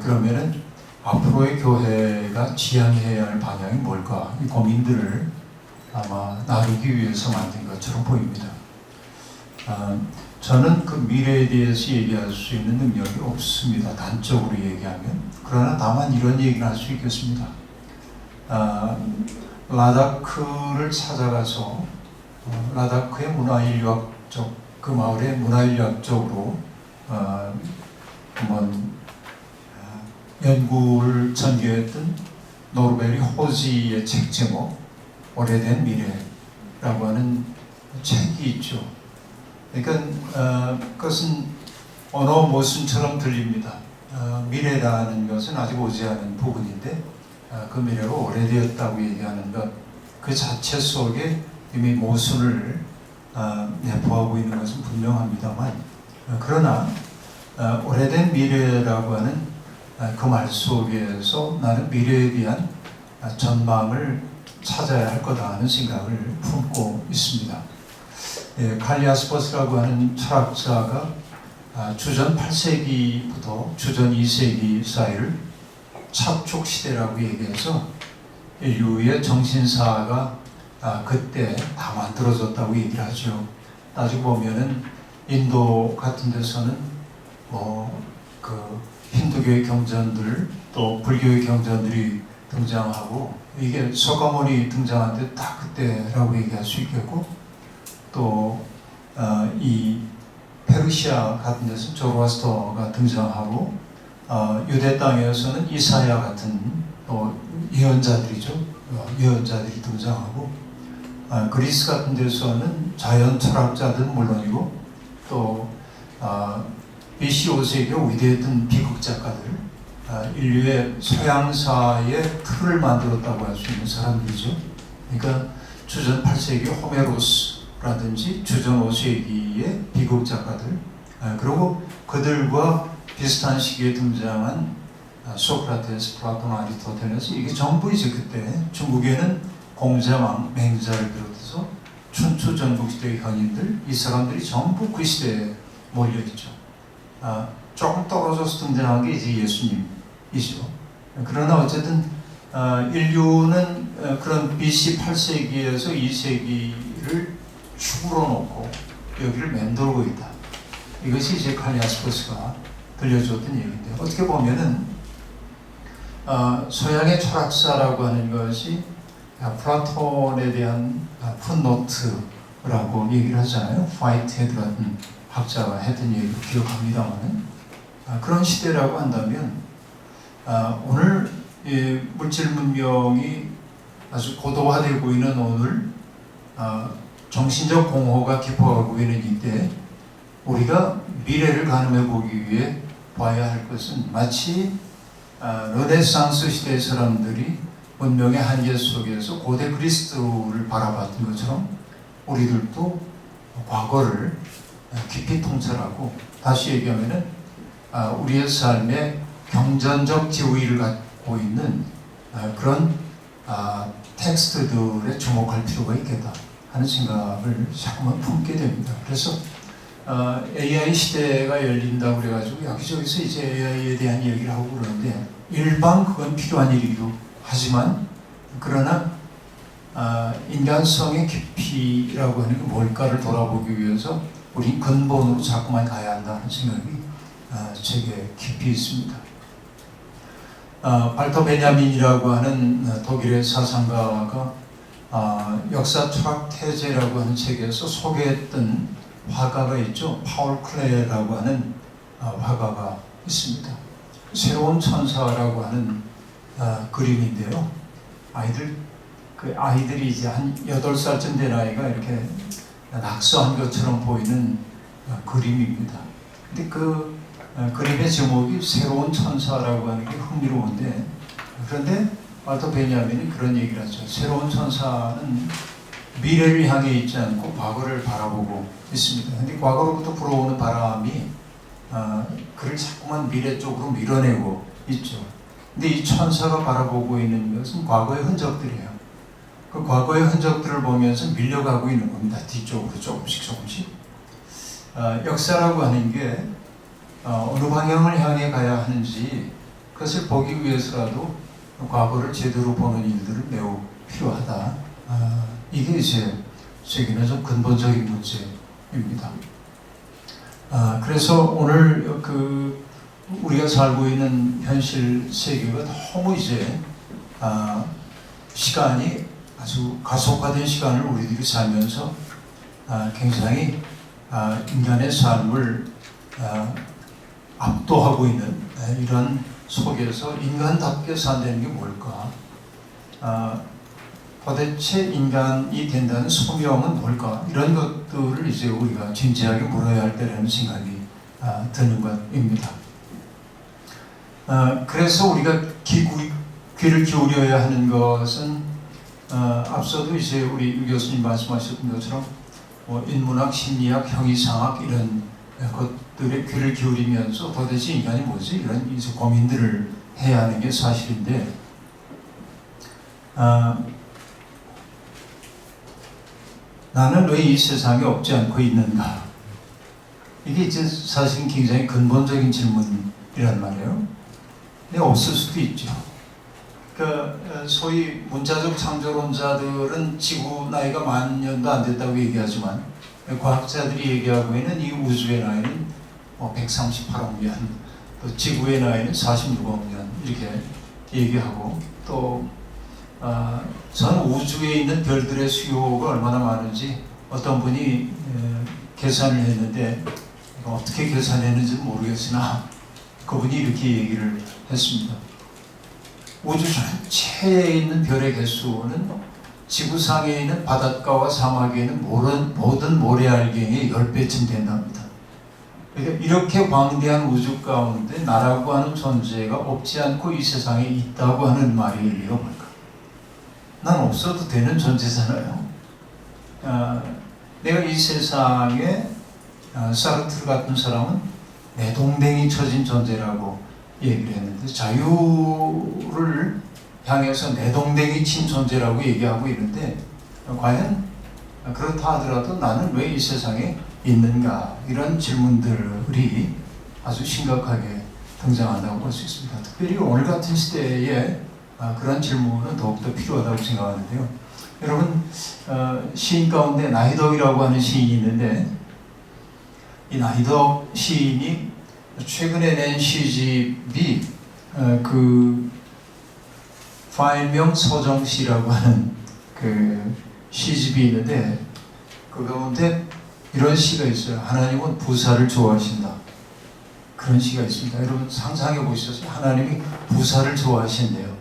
그러면은 앞으로의 교회가 지향해야 할 방향이 뭘까 이 고민들을 아마 나누기 위해서 만든 것처럼 보입니다. 저는 그 미래에 대해서 얘기할 수 있는 능력이 없습니다. 단적으로 얘기하면. 그러나 다만 이런 얘기를 할 수 있겠습니다. 라다크를 찾아가서 라다크의 문화인류학적 그 마을의 문화인류학적으로 한번 연구를 전개했던 노르베리 호지의 책 제목 오래된 미래라고 하는 책이 있죠. 그러니까 그것은 언어 모순처럼 들립니다. 미래라는 것은 아직 오지 않은 부분인데 그 미래가 오래되었다고 얘기하는 것 그 자체 속에 이미 모순을 내포하고 있는 것은 분명합니다만 그러나 오래된 미래라고 하는 그 말 속에서 나는 미래에 대한 전망을 찾아야 할 거다 하는 생각을 품고 있습니다. 칼리아스퍼스라고 하는 철학자가 주전 8세기부터 주전 2세기 사이를 찹촉 시대라고 얘기해서 인류의 정신사가 그때 다 만들어졌다고 얘기를 하죠. 따지고 보면은 인도 같은 데서는 그 힌두교의 경전들 또 불교의 경전들이 등장하고 이게 서가모니 등장한 데 다 그때라고 얘기할 수 있겠고 또 이 페르시아 같은 데서는 조로아스터가 등장하고 유대 땅에서는 이사야 같은 예언자들이죠. 예언자들이 등장하고 그리스 같은 데서는 자연 철학자들은 물론이고 또 BC 5세기에 위대했던 비극 작가들 인류의 서양사의 틀을 만들었다고 할 수 있는 사람들이죠. 그러니까 주전 8세기 호메로스라든지 주전 5세기의 비극 작가들 그리고 그들과 비슷한 시기에 등장한 소크라테스, 플라톤, 아리스토텔레스 이게 전부 이제 그때 중국에는 공자왕, 맹자를 비롯해서 춘추 전국시대의 현인들 이 사람들이 전부 그 시대에 몰려있죠. 조금 떨어져서 등장한 게 이제 예수님이죠. 그러나 어쨌든 인류는 그런 BC 8세기에서 2세기를 축으로 놓고 여기를 맴돌고 있다. 이것이 이제 칼리아스포스가 들려줬던 얘기인데 어떻게 보면은 서양의 철학사라고 하는 것이 플라톤에 대한 풋노트라고 얘기를 하잖아요. 화이트헤드 같은 학자가 했던 얘기를 기억합니다만 그런 시대라고 한다면 오늘 물질 문명이 아주 고도화되고 있는 오늘 정신적 공허가 깊어가고 있는 이때 우리가 미래를 가늠해 보기 위해 봐야 할 것은 마치 르네상스 시대의 사람들이 문명의 한계 속에서 고대 그리스도를 바라봤던 것처럼 우리들도 과거를 깊이 통찰하고 다시 얘기하면은 우리의 삶에 경전적 지위를 갖고 있는 그런 텍스트들에 주목할 필요가 있겠다 하는 생각을 자꾸만 품게 됩니다. 그래서 AI 시대가 열린다고 그래가지고 여기저기서 이제 AI에 대한 얘기를 하고 그러는데 일반 그건 필요한 일이기도 하지만 그러나 인간성의 깊이라고 하는 게 뭘까를 돌아보기 위해서 우리 근본으로 자꾸만 가야 한다는 생각이 제게 깊이 있습니다. 발터 베냐민이라고 하는 독일의 사상가가 역사 철학 태제라고 하는 책에서 소개했던 화가가 있죠. 파울 클레라고 하는 화가가 있습니다. 새로운 천사라고 하는 그림인데요. 아이들이 이제 한 8살쯤 된 아이가 이렇게 낙서한 것처럼 보이는 그림입니다. 근데 그 그림의 제목이 새로운 천사라고 하는 게 흥미로운데 그런데 발터 베냐민이 그런 얘기를 하죠. 새로운 천사는 미래를 향해 있지 않고 과거를 바라보고 있습니다. 근데 과거로부터 불어오는 바람이 그를 자꾸만 미래 쪽으로 밀어내고 있죠. 근데 이 천사가 바라보고 있는 것은 과거의 흔적들이에요. 그 과거의 흔적들을 보면서 밀려가고 있는 겁니다. 뒤쪽으로 조금씩. 역사라고 하는 게 어느 방향을 향해 가야 하는지 그것을 보기 위해서라도 과거를 제대로 보는 일들은 매우 필요하다. 이게 이제 제게는 좀 근본적인 문제입니다. 그래서 오늘 우리가 살고 있는 현실 세계가 너무 이제 시간이 아주 가속화된 시간을 우리들이 살면서 굉장히 인간의 삶을 압도하고 있는 이런 속에서 인간답게 산다는 게 뭘까? 도대체 인간이 된다는 소명은 뭘까? 이런 것들을 이제 우리가 진지하게 물어야 할 때라는 생각이 드는 것입니다. 그래서 우리가 귀를 기울여야 하는 것은 앞서도 이제 우리 유 교수님 말씀하셨던 것처럼 인문학, 심리학, 형이상학 이런 것들에 귀를 기울이면서 도대체 인간이 뭐지? 이런 이제 고민들을 해야 하는 게 사실인데 나는 왜 이 세상에 없지 않고 있는가? 이게 이제 사실은 굉장히 근본적인 질문이란 말이에요. 근데 없을 수도 있죠. 소위 문자적 창조론자들은 지구 나이가 10,000년도 안 됐다고 얘기하지만 과학자들이 얘기하고 있는 이 우주의 나이는 138억 년, 또 지구의 나이는 46억 년 이렇게 얘기하고 또 저는 우주에 있는 별들의 수요가 얼마나 많은지 어떤 분이 계산을 했는데 어떻게 계산했는지 모르겠으나 그분이 이렇게 얘기를 했습니다. 우주 전체에 있는 별의 개수는 지구상에 있는 바닷가와 사막에 있는 모든 모래알갱이의 10배쯤 된답니다. 그러니까 이렇게 광대한 우주 가운데 나라고 하는 존재가 없지 않고 이 세상에 있다고 하는 말이 의미가 뭘까? 난 없어도 되는 존재잖아요. 내가 이 세상에 사르트르 같은 사람은 내 동댕이 쳐진 존재라고 얘기를 했는데 자유를 향해서 내 동댕이 친 존재라고 얘기하고 있는데 과연 그렇다 하더라도 나는 왜 이 세상에 있는가 이런 질문들이 아주 심각하게 등장한다고 볼 수 있습니다. 특별히 오늘 같은 시대에 그런 질문은 더욱더 필요하다고 생각하는데요. 여러분 시인 가운데 나이덕이라고 하는 시인이 있는데 이 나이덕 시인이 최근에 낸 시집이 그 파일명 서정시라고 하는 그 시집이 있는데 그 가운데 이런 시가 있어요. 하나님은 부사를 좋아하신다. 그런 시가 있습니다. 여러분 상상해 보시죠. 하나님이 부사를 좋아하신대요.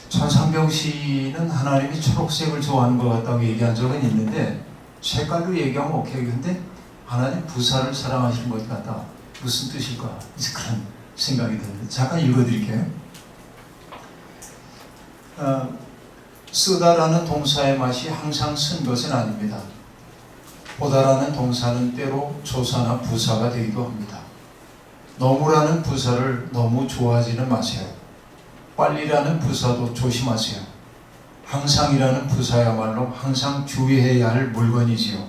천상병 시는 하나님이 초록색을 좋아하는 것 같다고 얘기한 적은 있는데 색깔로 얘기하면 오케이. 근데 하나님 부사를 사랑하시는 것 같다. 무슨 뜻일까? 그런 생각이 드는데 잠깐 읽어드릴게요. 쓰다라는 동사의 맛이 항상 쓴 것은 아닙니다. 보다라는 동사는 때로 조사나 부사가 되기도 합니다. 너무라는 부사를 너무 좋아하지는 마세요. 빨리라는 부사도 조심하세요. 항상이라는 부사야말로 항상 주의해야 할 물건이지요.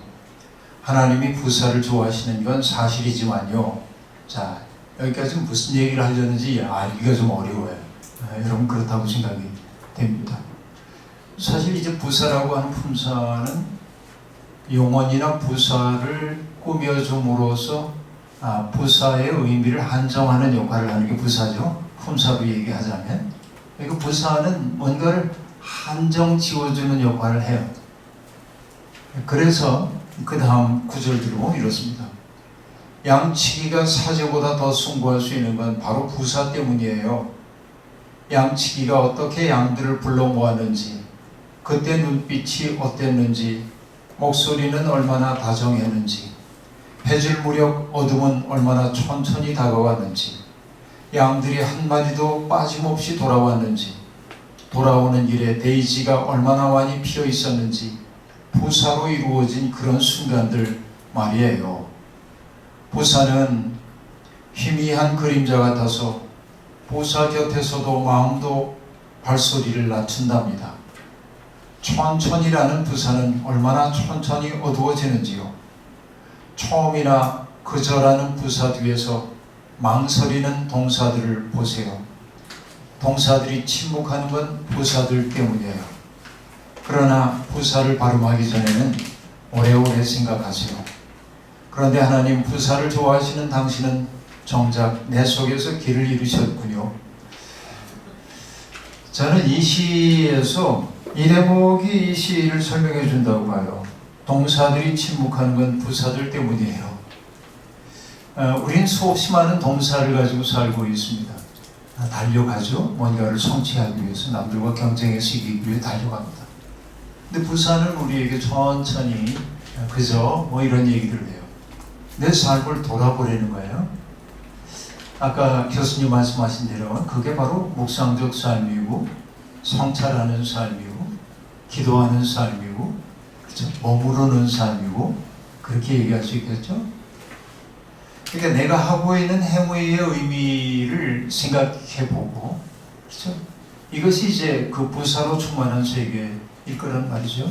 하나님이 부사를 좋아하시는 건 사실이지만요. 자, 여기까지 무슨 얘기를 하려는지 알기가 좀 어려워요. 여러분 그렇다고 생각이 됩니다. 사실 이제 부사라고 하는 품사는 용언이나 부사를 꾸며줌으로써 부사의 의미를 한정하는 역할을 하는 게 부사죠. 품사로 얘기하자면 그 부사는 뭔가를 한정 지어주는 역할을 해요. 그래서 그 다음 구절 들어보면 이렇습니다. 양치기가 사제보다 더 숭고할 수 있는 건 바로 부사 때문이에요. 양치기가 어떻게 양들을 불러 모았는지, 그때 눈빛이 어땠는지, 목소리는 얼마나 다정했는지, 해질 무렵 어둠은 얼마나 천천히 다가왔는지, 양들이 한 마리도 빠짐없이 돌아왔는지, 돌아오는 길에 데이지가 얼마나 많이 피어 있었는지, 부사로 이루어진 그런 순간들 말이에요. 부사는 희미한 그림자 같아서 부사 곁에서도 마음도 발소리를 낮춘답니다. 천천히라는 부사는 얼마나 천천히 어두워지는지요. 처음이나 그저라는 부사 뒤에서 망설이는 동사들을 보세요. 동사들이 침묵하는 건 부사들 때문이에요. 그러나 부사를 발음하기 전에는 오래오래 생각하세요. 그런데 하나님 부사를 좋아하시는 당신은 정작 내 속에서 길을 잃으셨군요. 저는 이 시에서 이 대목이 이 시를 설명해 준다고 봐요. 동사들이 침묵하는 건 부사들 때문이에요. 우린 수없이 많은 동사를 가지고 살고 있습니다. 달려가죠. 뭔가를 성취하기 위해서 남들과 경쟁해서 이기기 위해 달려갑니다. 근데 부사는 우리에게 천천히 그저 이런 얘기를 해요. 내 삶을 돌아보려는 거예요. 아까 교수님 말씀하신 대로 그게 바로 묵상적 삶이고 성찰하는 삶이고 기도하는 삶이고 그렇죠? 머무르는 삶이고 그렇게 얘기할 수 있겠죠. 그러니까 내가 하고 있는 행위의 의미를 생각해보고 그렇죠? 이것이 이제 그 부사로 충만한 세계일 거란 말이죠.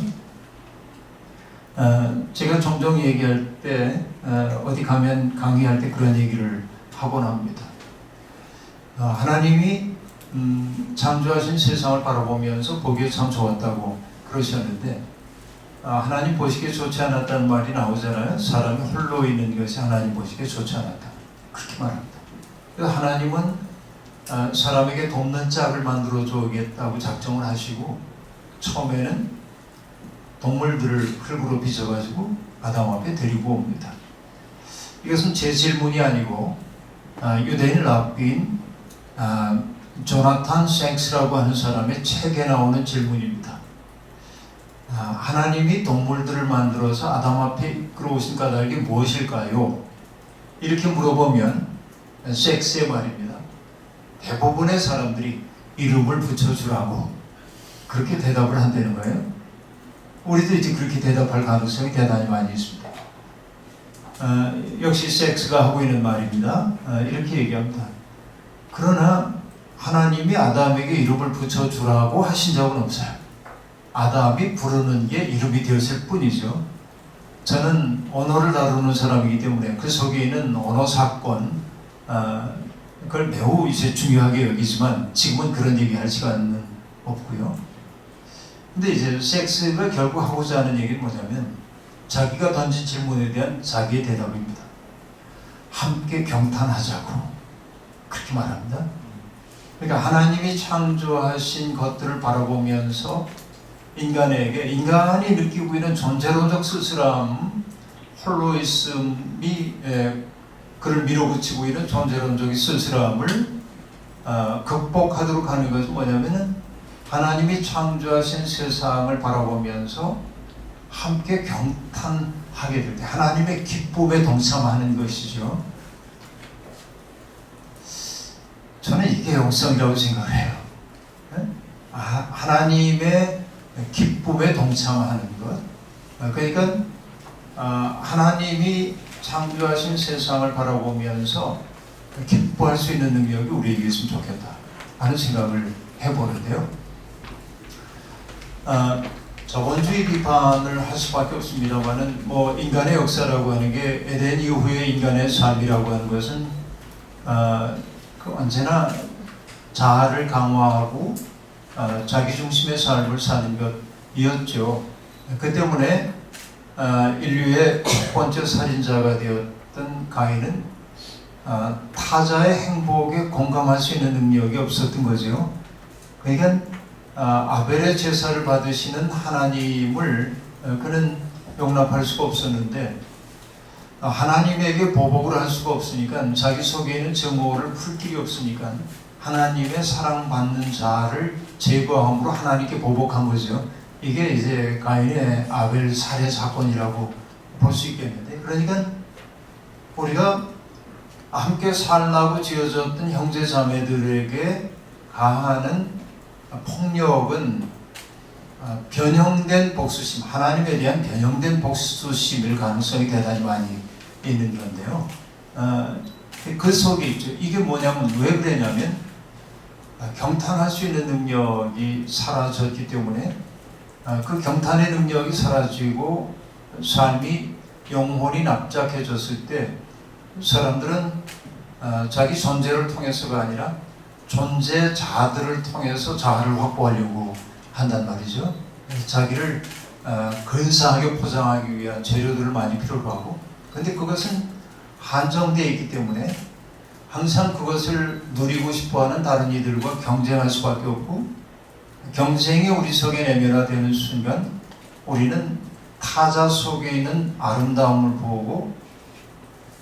제가 종종 얘기할 때 어디 가면 강의할 때 그런 얘기를 하곤 합니다. 하나님이 창조하신 세상을 바라보면서 보기에 참 좋았다고 그러셨는데 하나님 보시기에 좋지 않았다는 말이 나오잖아요. 사람이 홀로 있는 것이 하나님 보시기에 좋지 않았다. 그렇게 말합니다. 그래서 하나님은 사람에게 돕는 짝을 만들어 주겠다고 작정을 하시고 처음에는 동물들을 흙으로 빚어가지고 아담 앞에 데리고 옵니다. 이것은 제 질문이 아니고 유대인 랍비인 조나탄 생스라고 하는 사람의 책에 나오는 질문입니다. 하나님이 동물들을 만들어서 아담 앞에 끌어오신 까닭이 무엇일까요? 이렇게 물어보면 섹스의 말입니다. 대부분의 사람들이 이름을 붙여주라고 그렇게 대답을 한다는 거예요. 우리도 이제 그렇게 대답할 가능성이 대단히 많이 있습니다. 역시 섹스가 하고 있는 말입니다. 이렇게 얘기합니다. 그러나 하나님이 아담에게 이름을 붙여주라고 하신 적은 없어요. 아담이 부르는 게 이름이 되었을 뿐이죠. 저는 언어를 다루는 사람이기 때문에 그 속에 있는 언어 사건 그걸 매우 이제 중요하게 여기지만 지금은 그런 얘기할 시간은 없고요. 근데 이제 섹스가 결국 하고자 하는 얘기는 뭐냐면 자기가 던진 질문에 대한 자기의 대답입니다. 함께 경탄하자고 그렇게 말합니다. 그러니까 하나님이 창조하신 것들을 바라보면서 인간이 느끼고 있는 존재론적 쓸쓸함, 홀로 있음이 그를 밀어붙이고 있는 존재론적인 쓸쓸함을 극복하도록 하는 것은 뭐냐면은 하나님이 창조하신 세상을 바라보면서 함께 경탄하게 될 때 하나님의 기쁨에 동참하는 것이죠. 저는 이게 영성이라고 생각을 해요. 하나님의 기쁨에 동참하는 것. 그러니까 하나님이 창조하신 세상을 바라보면서 기뻐할 수 있는 능력이 우리에게 있으면 좋겠다 하는 생각을 해보는데요. 자본주의 비판을 할 수밖에 없습니다만은 뭐 인간의 역사라고 하는 게 에덴 이후의 인간의 삶이라고 하는 것은 언제나 자아를 강화하고 자기 중심의 삶을 사는 것이었죠. 그 때문에 인류의 첫 번째 살인자가 되었던 가인은 타자의 행복에 공감할 수 있는 능력이 없었던 거죠. 그러니까 아벨의 제사를 받으시는 하나님을 그는 용납할 수가 없었는데 하나님에게 보복을 할 수가 없으니까 자기 속에 있는 증오를 풀 길이 없으니까 하나님의 사랑받는 자를 제거함으로 하나님께 보복한 거죠. 이게 이제 가인의 아벨 살해 사건이라고 볼 수 있겠는데, 그러니까 우리가 함께 살라고 지어졌던 형제 자매들에게 가하는 폭력은 변형된 복수심, 하나님에 대한 변형된 복수심일 가능성이 대단히 많이 있는 건데요. 그 속에 있죠. 이게 뭐냐면 왜 그러냐면 경탄할 수 있는 능력이 사라졌기 때문에 그 경탄의 능력이 사라지고 삶이 영혼이 납작해졌을 때 사람들은 자기 존재를 통해서가 아니라 존재자들을 통해서 자아를 확보하려고 한단 말이죠. 자기를 근사하게 포장하기 위한 재료들을 많이 필요로 하고, 근데 그것은 한정되어 있기 때문에 항상 그것을 누리고 싶어하는 다른 이들과 경쟁할 수밖에 없고, 경쟁이 우리 속에 내면화되는 순간 우리는 타자 속에 있는 아름다움을 보고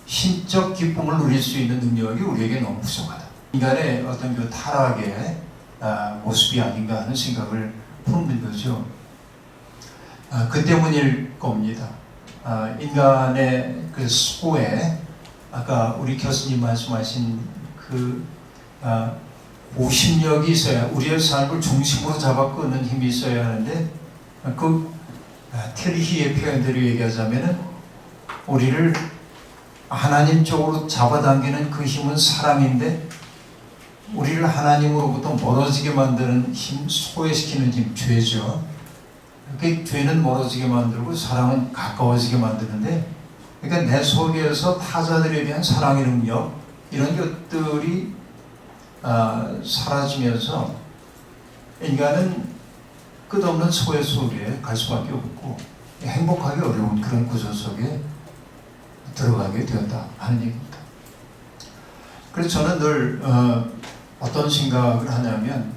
신적 기쁨을 누릴 수 있는 능력이 우리에게 너무 부족하다. 인간의 어떤 그 타락의 모습이 아닌가 하는 생각을 품는 거죠. 그 때문일 겁니다. 인간의 그 소에 아까 우리 교수님 말씀하신 그 오심력이 있어야, 우리의 삶을 중심으로 잡아 끄는 힘이 있어야 하는데, 그 테리히의 표현대로 얘기하자면은 우리를 하나님 쪽으로 잡아당기는 그 힘은 사랑인데 우리를 하나님으로부터 멀어지게 만드는 힘, 소외시키는 힘, 죄죠. 그 죄는 멀어지게 만들고 사랑은 가까워지게 만드는데, 그러니까 내 속에서 타자들에 대한 사랑의 능력, 이런 것들이 사라지면서 인간은 끝없는 소외 속에 갈 수밖에 없고 행복하기 어려운 그런 구조 속에 들어가게 되었다 하는 얘기입니다. 그래서 저는 늘 어떤 생각을 하냐면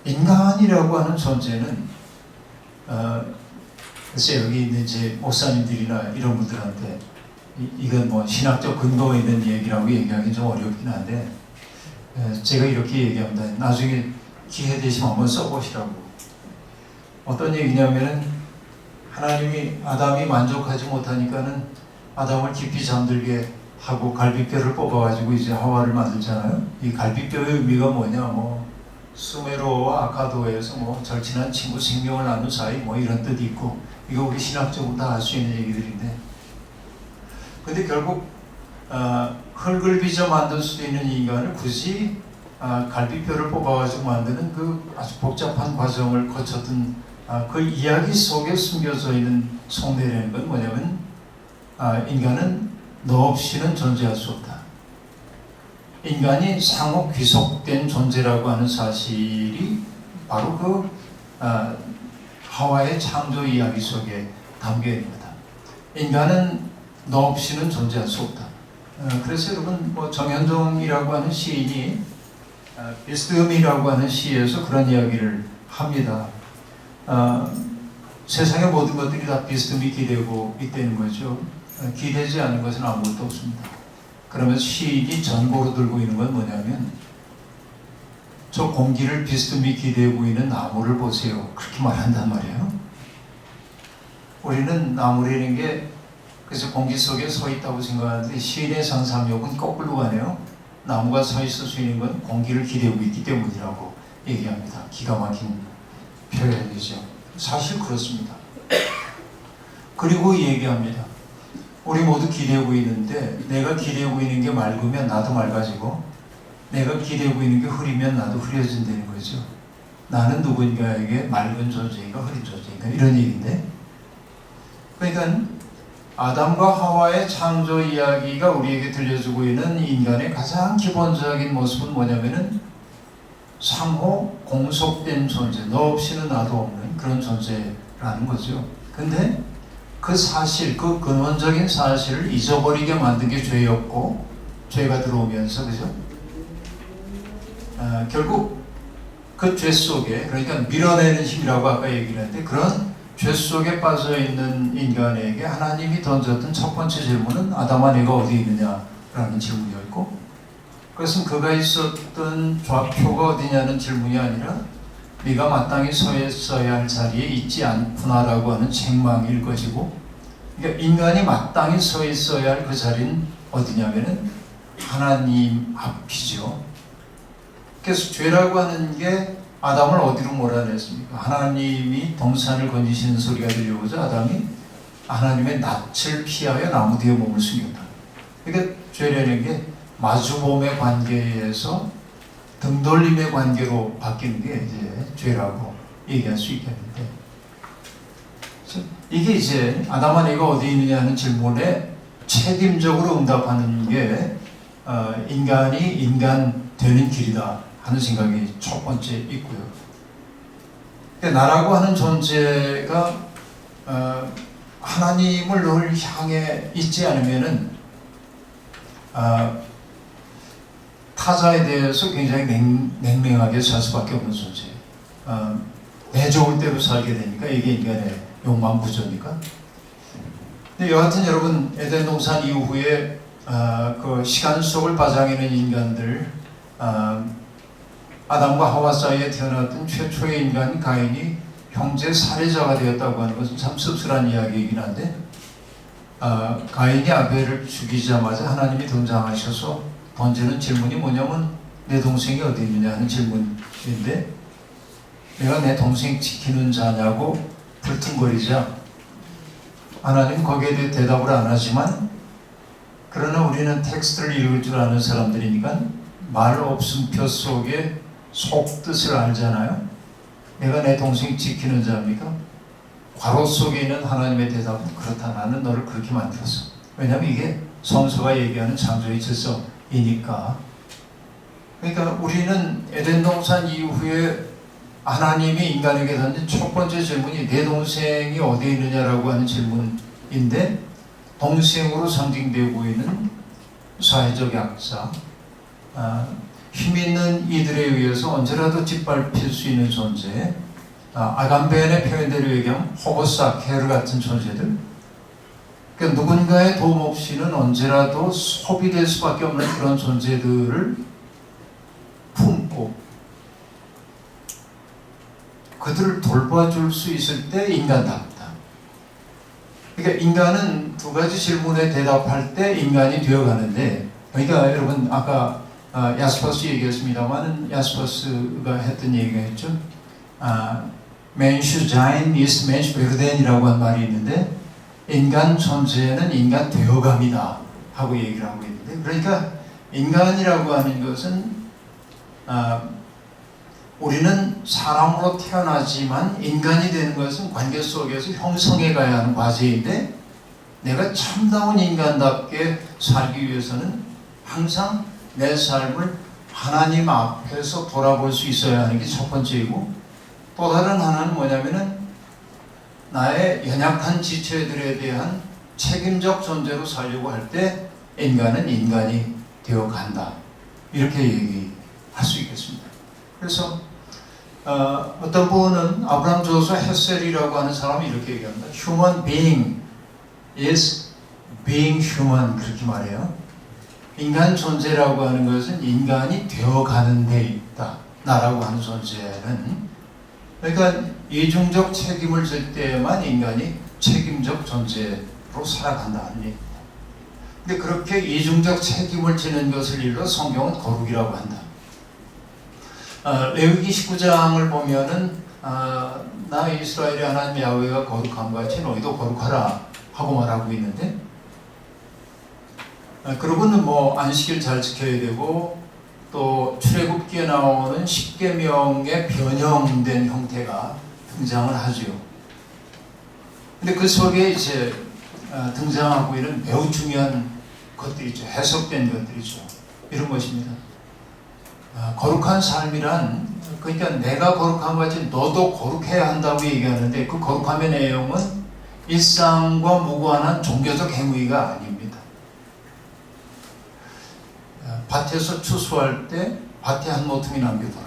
인간이라고 하는 존재는 글쎄 여기 있는 이제 목사님들이나 이런 분들한테 이건 뭐 신학적 근거가 있는 얘기라고 얘기하기 좀 어렵긴 한데 제가 이렇게 얘기합니다. 나중에 기회 되시면 한번 써보시라고. 어떤 얘기냐면은 하나님이 아담이 만족하지 못하니까는 아담을 깊이 잠들게 하고 갈비뼈를 뽑아가지고 이제 하와를 만들잖아요. 이 갈비뼈의 의미가 뭐냐, 뭐 수메로와 아카도에서 뭐 절친한 친구 생명을 나눈 사이 뭐 이런 뜻이 있고 이거 우리 신학적으로 다 알 수 있는 얘기들인데, 근데 결국 흙을 빚어 만들 수도 있는 인간을 굳이 갈비뼈를 뽑아가지고 만드는 그 아주 복잡한 과정을 거쳤던 그 이야기 속에 숨겨져 있는 속내라는 건 뭐냐면 인간은 너 없이는 존재할 수 없다. 인간이 상호 귀속된 존재라고 하는 사실이 바로 그 하와의 창조 이야기 속에 담겨 있습니다. 인간은 너 없이는 존재할 수 없다. 그래서 여러분 뭐 정현종이라고 하는 시인이 비스듬이라고 하는 시에서 그런 이야기를 합니다. 세상의 모든 것들이 다 비스듬히 기대고 있다는 거죠. 기대지 않은 것은 아무것도 없습니다. 그러면서 시인이 전보로 들고 있는 건 뭐냐면 저 공기를 비스듬히 기대고 있는 나무를 보세요. 그렇게 말한단 말이에요. 우리는 나무라는 게 그래서 공기 속에 서 있다고 생각하는데 시인의 상상력은 거꾸로 가네요. 나무가 서 있을 수 있는 건 공기를 기대고 있기 때문이라고 얘기합니다. 기가 막힌 표현이죠. 사실 그렇습니다. 그리고 얘기합니다. 우리 모두 기대고 있는데 내가 기대고 있는 게 맑으면 나도 맑아지고 내가 기대고 있는 게 흐리면 나도 흐려진다는 거죠. 나는 누군가에게 맑은 존재인가 흐린 존재인가 이런 얘기인데, 그러니까 아담과 하와의 창조 이야기가 우리에게 들려주고 있는 인간의 가장 기본적인 모습은 뭐냐면은 상호 공속된 존재, 너 없이는 나도 없는 그런 존재라는 거죠. 근데 그 사실, 그 근원적인 사실을 잊어버리게 만든 게 죄였고, 죄가 들어오면서, 그죠? 결국 그 죄 속에, 그러니까 밀어내는 힘이라고 아까 얘기를 했는데, 그런 죄 속에 빠져있는 인간에게 하나님이 던졌던 첫 번째 질문은 아담아 네가 어디 있느냐라는 질문이었고, 그것은 그가 있었던 좌표가 어디냐는 질문이 아니라 네가 마땅히 서 있어야 할 자리에 있지 않구나라고 하는 책망일 것이고, 그러니까 인간이 마땅히 서 있어야 할 그 자리는 어디냐면은 하나님 앞이죠. 그래서 죄라고 하는 게 아담을 어디로 몰아냈습니까? 하나님이 동산을 건지시는 소리가 들려오자 아담이 하나님의 낯을 피하여 나무 뒤에 몸을 숨겼다. 그러니까 죄라는 게 마주봄의 관계에서 등돌림의 관계로 바뀌는 게 이제 죄라고 얘기할 수 있겠는데, 이게 이제 아담아 네가 어디 있느냐 하는 질문에 책임적으로 응답하는 게 인간이 인간 되는 길이다 하는 생각이 첫 번째 있고요. 나라고 하는 존재가 하나님을 늘 향해 있지 않으면은 타자에 대해서 굉장히 냉랭하게 살 수밖에 없는 존재예요. 내 좋을 대로 살게 되니까 이게 인간의 욕망 구조니까. 근데 여하튼 여러분 에덴 동산 이후에 그 시간 속을 빠져있는 인간들, 아담과 하와 사이에 태어났던 최초의 인간 가인이 형제 살해자가 되었다고 하는 것은 참 씁쓸한 이야기이긴 한데, 가인이 아벨을 죽이자마자 하나님이 등장하셔서 던지는 질문이 뭐냐면 내 동생이 어디 있느냐 하는 질문인데, 내가 내 동생 지키는 자냐고 불퉁거리자 하나님 거기에 대해 대답을 안 하지만, 그러나 우리는 텍스트를 읽을 줄 아는 사람들이니까 말 없음표 속에 속뜻을 알잖아요. 내가 내 동생 지키는 자입니까? 괄호 속에 있는 하나님의 대답은 그렇다. 나는 너를 그렇게 만들었어. 왜냐하면 이게 성서가 얘기하는 창조의 질서이니까. 그러니까 우리는 에덴 동산 이후에 하나님이 인간에게 던진 첫 번째 질문이 내 동생이 어디에 있느냐라고 하는 질문인데, 동생으로 상징되고 있는 사회적 약자, 힘 있는 이들에 의해서 언제라도 짓밟힐 수 있는 존재, 아간베의 표현대로 얘기하면 호보사, 게르 같은 존재들, 그러니까 누군가의 도움 없이는 언제라도 소비될 수밖에 없는 그런 존재들을 품고 그들을 돌봐줄 수 있을 때 인간답다. 그러니까 인간은 두 가지 질문에 대답할 때 인간이 되어가는데, 그러니까 여러분 아까 야스퍼스 얘기했습니다만, 야스퍼스가 했던 얘기가 있죠. Mensch sein ist Mensch werden 이라고 한 말이 있는데, 인간 존재는 인간 되어감이다 하고 얘기를 하고 있는데, 그러니까 인간이라고 하는 것은 우리는 사람으로 태어나지만 인간이 되는 것은 관계 속에서 형성해 가야 하는 과제인데, 내가 참다운 인간답게 살기 위해서는 항상 내 삶을 하나님 앞에서 돌아볼 수 있어야 하는 게 첫 번째이고, 또 다른 하나는 뭐냐면은 나의 연약한 지체들에 대한 책임적 존재로 살려고 할 때 인간은 인간이 되어 간다, 이렇게 얘기할 수 있겠습니다. 그래서 어떤 분은 아브라함 조서 헤셀이라고 하는 사람이 이렇게 얘기합니다. Human being is being human, 그렇게 말해요. 인간 존재라고 하는 것은 인간이 되어가는 데 있다. 나라고 하는 존재는, 그러니까 이중적 책임을 질 때에만 인간이 책임적 존재로 살아간다는 얘기입니다. 근데 그렇게 이중적 책임을 지는 것을 일러 성경은 거룩이라고 한다. 레위기 19장을 보면은 나 이스라엘의 하나님 야훼가 거룩한 것 같이 너희도 거룩하라 하고 말하고 있는데, 그러고는 뭐 안식일 잘 지켜야 되고, 또 출애굽기에 나오는 10계명의 변형된 형태가 등장을 하죠. 근데 그 속에 이제 등장하고 있는 매우 중요한 것들이죠. 해석된 것들이죠. 이런 것입니다. 거룩한 삶이란, 그러니까 내가 거룩한 것 같이 너도 거룩해야 한다고 얘기하는데, 그 거룩함의 내용은 일상과 무관한 종교적 행위가 아닙니다. 밭에서 추수할 때 밭에 한 모퉁이 남겨둬라.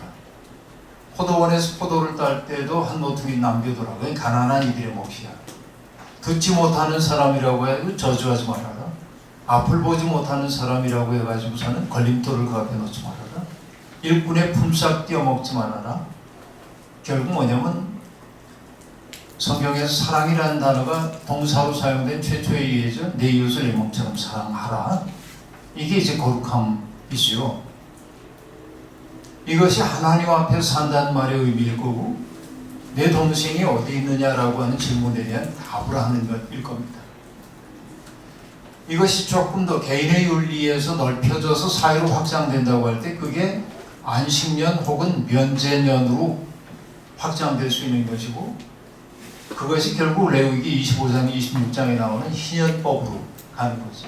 포도원에서 포도를 딸 때도 한 모퉁이 남겨둬라. 그건 가난한 이들의 몫이야. 듣지 못하는 사람이라고 해도 저주하지 말아라. 앞을 보지 못하는 사람이라고 해가지고서는 걸림돌을 그 앞에 놓지 말아라. 일꾼의 품삯 떼어먹지 말아라. 결국 뭐냐면 성경에서 사랑이라는 단어가 동사로 사용된 최초의 예죠. 내 이웃을 내 몸처럼 사랑하라. 이게 이제 거룩함이죠. 이것이 하나님 앞에 산다는 말의 의미일 거고, 내 동생이 어디 있느냐라고 하는 질문에 대한 답을 하는 것일 겁니다. 이것이 조금 더 개인의 윤리에서 넓혀져서 사회로 확장된다고 할 때 그게 안식년 혹은 면제년으로 확장될 수 있는 것이고, 그것이 결국 레위기 25장, 26장에 나오는 희년법으로 가는 거죠.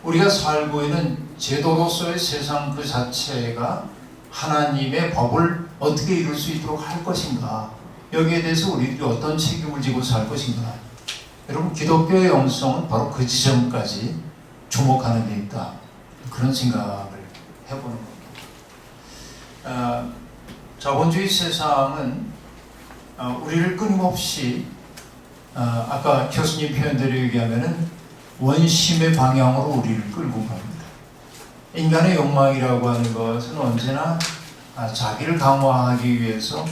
우리가 살고 있는 제도로서의 세상 그 자체가 하나님의 법을 어떻게 이룰 수 있도록 할 것인가, 여기에 대해서 우리들이 어떤 책임을 지고 살 것인가. 여러분, 기독교의 영성은 바로 그 지점까지 주목하는 데 있다, 그런 생각을 해보는 겁니다. 자본주의 세상은 우리를 끊임없이 아까 교수님 표현대로 얘기하면은 원심의 방향으로 우리를 끌고 갑니다. 인간의 욕망이라고 하는 것은 언제나 자기를 강화하기 위해서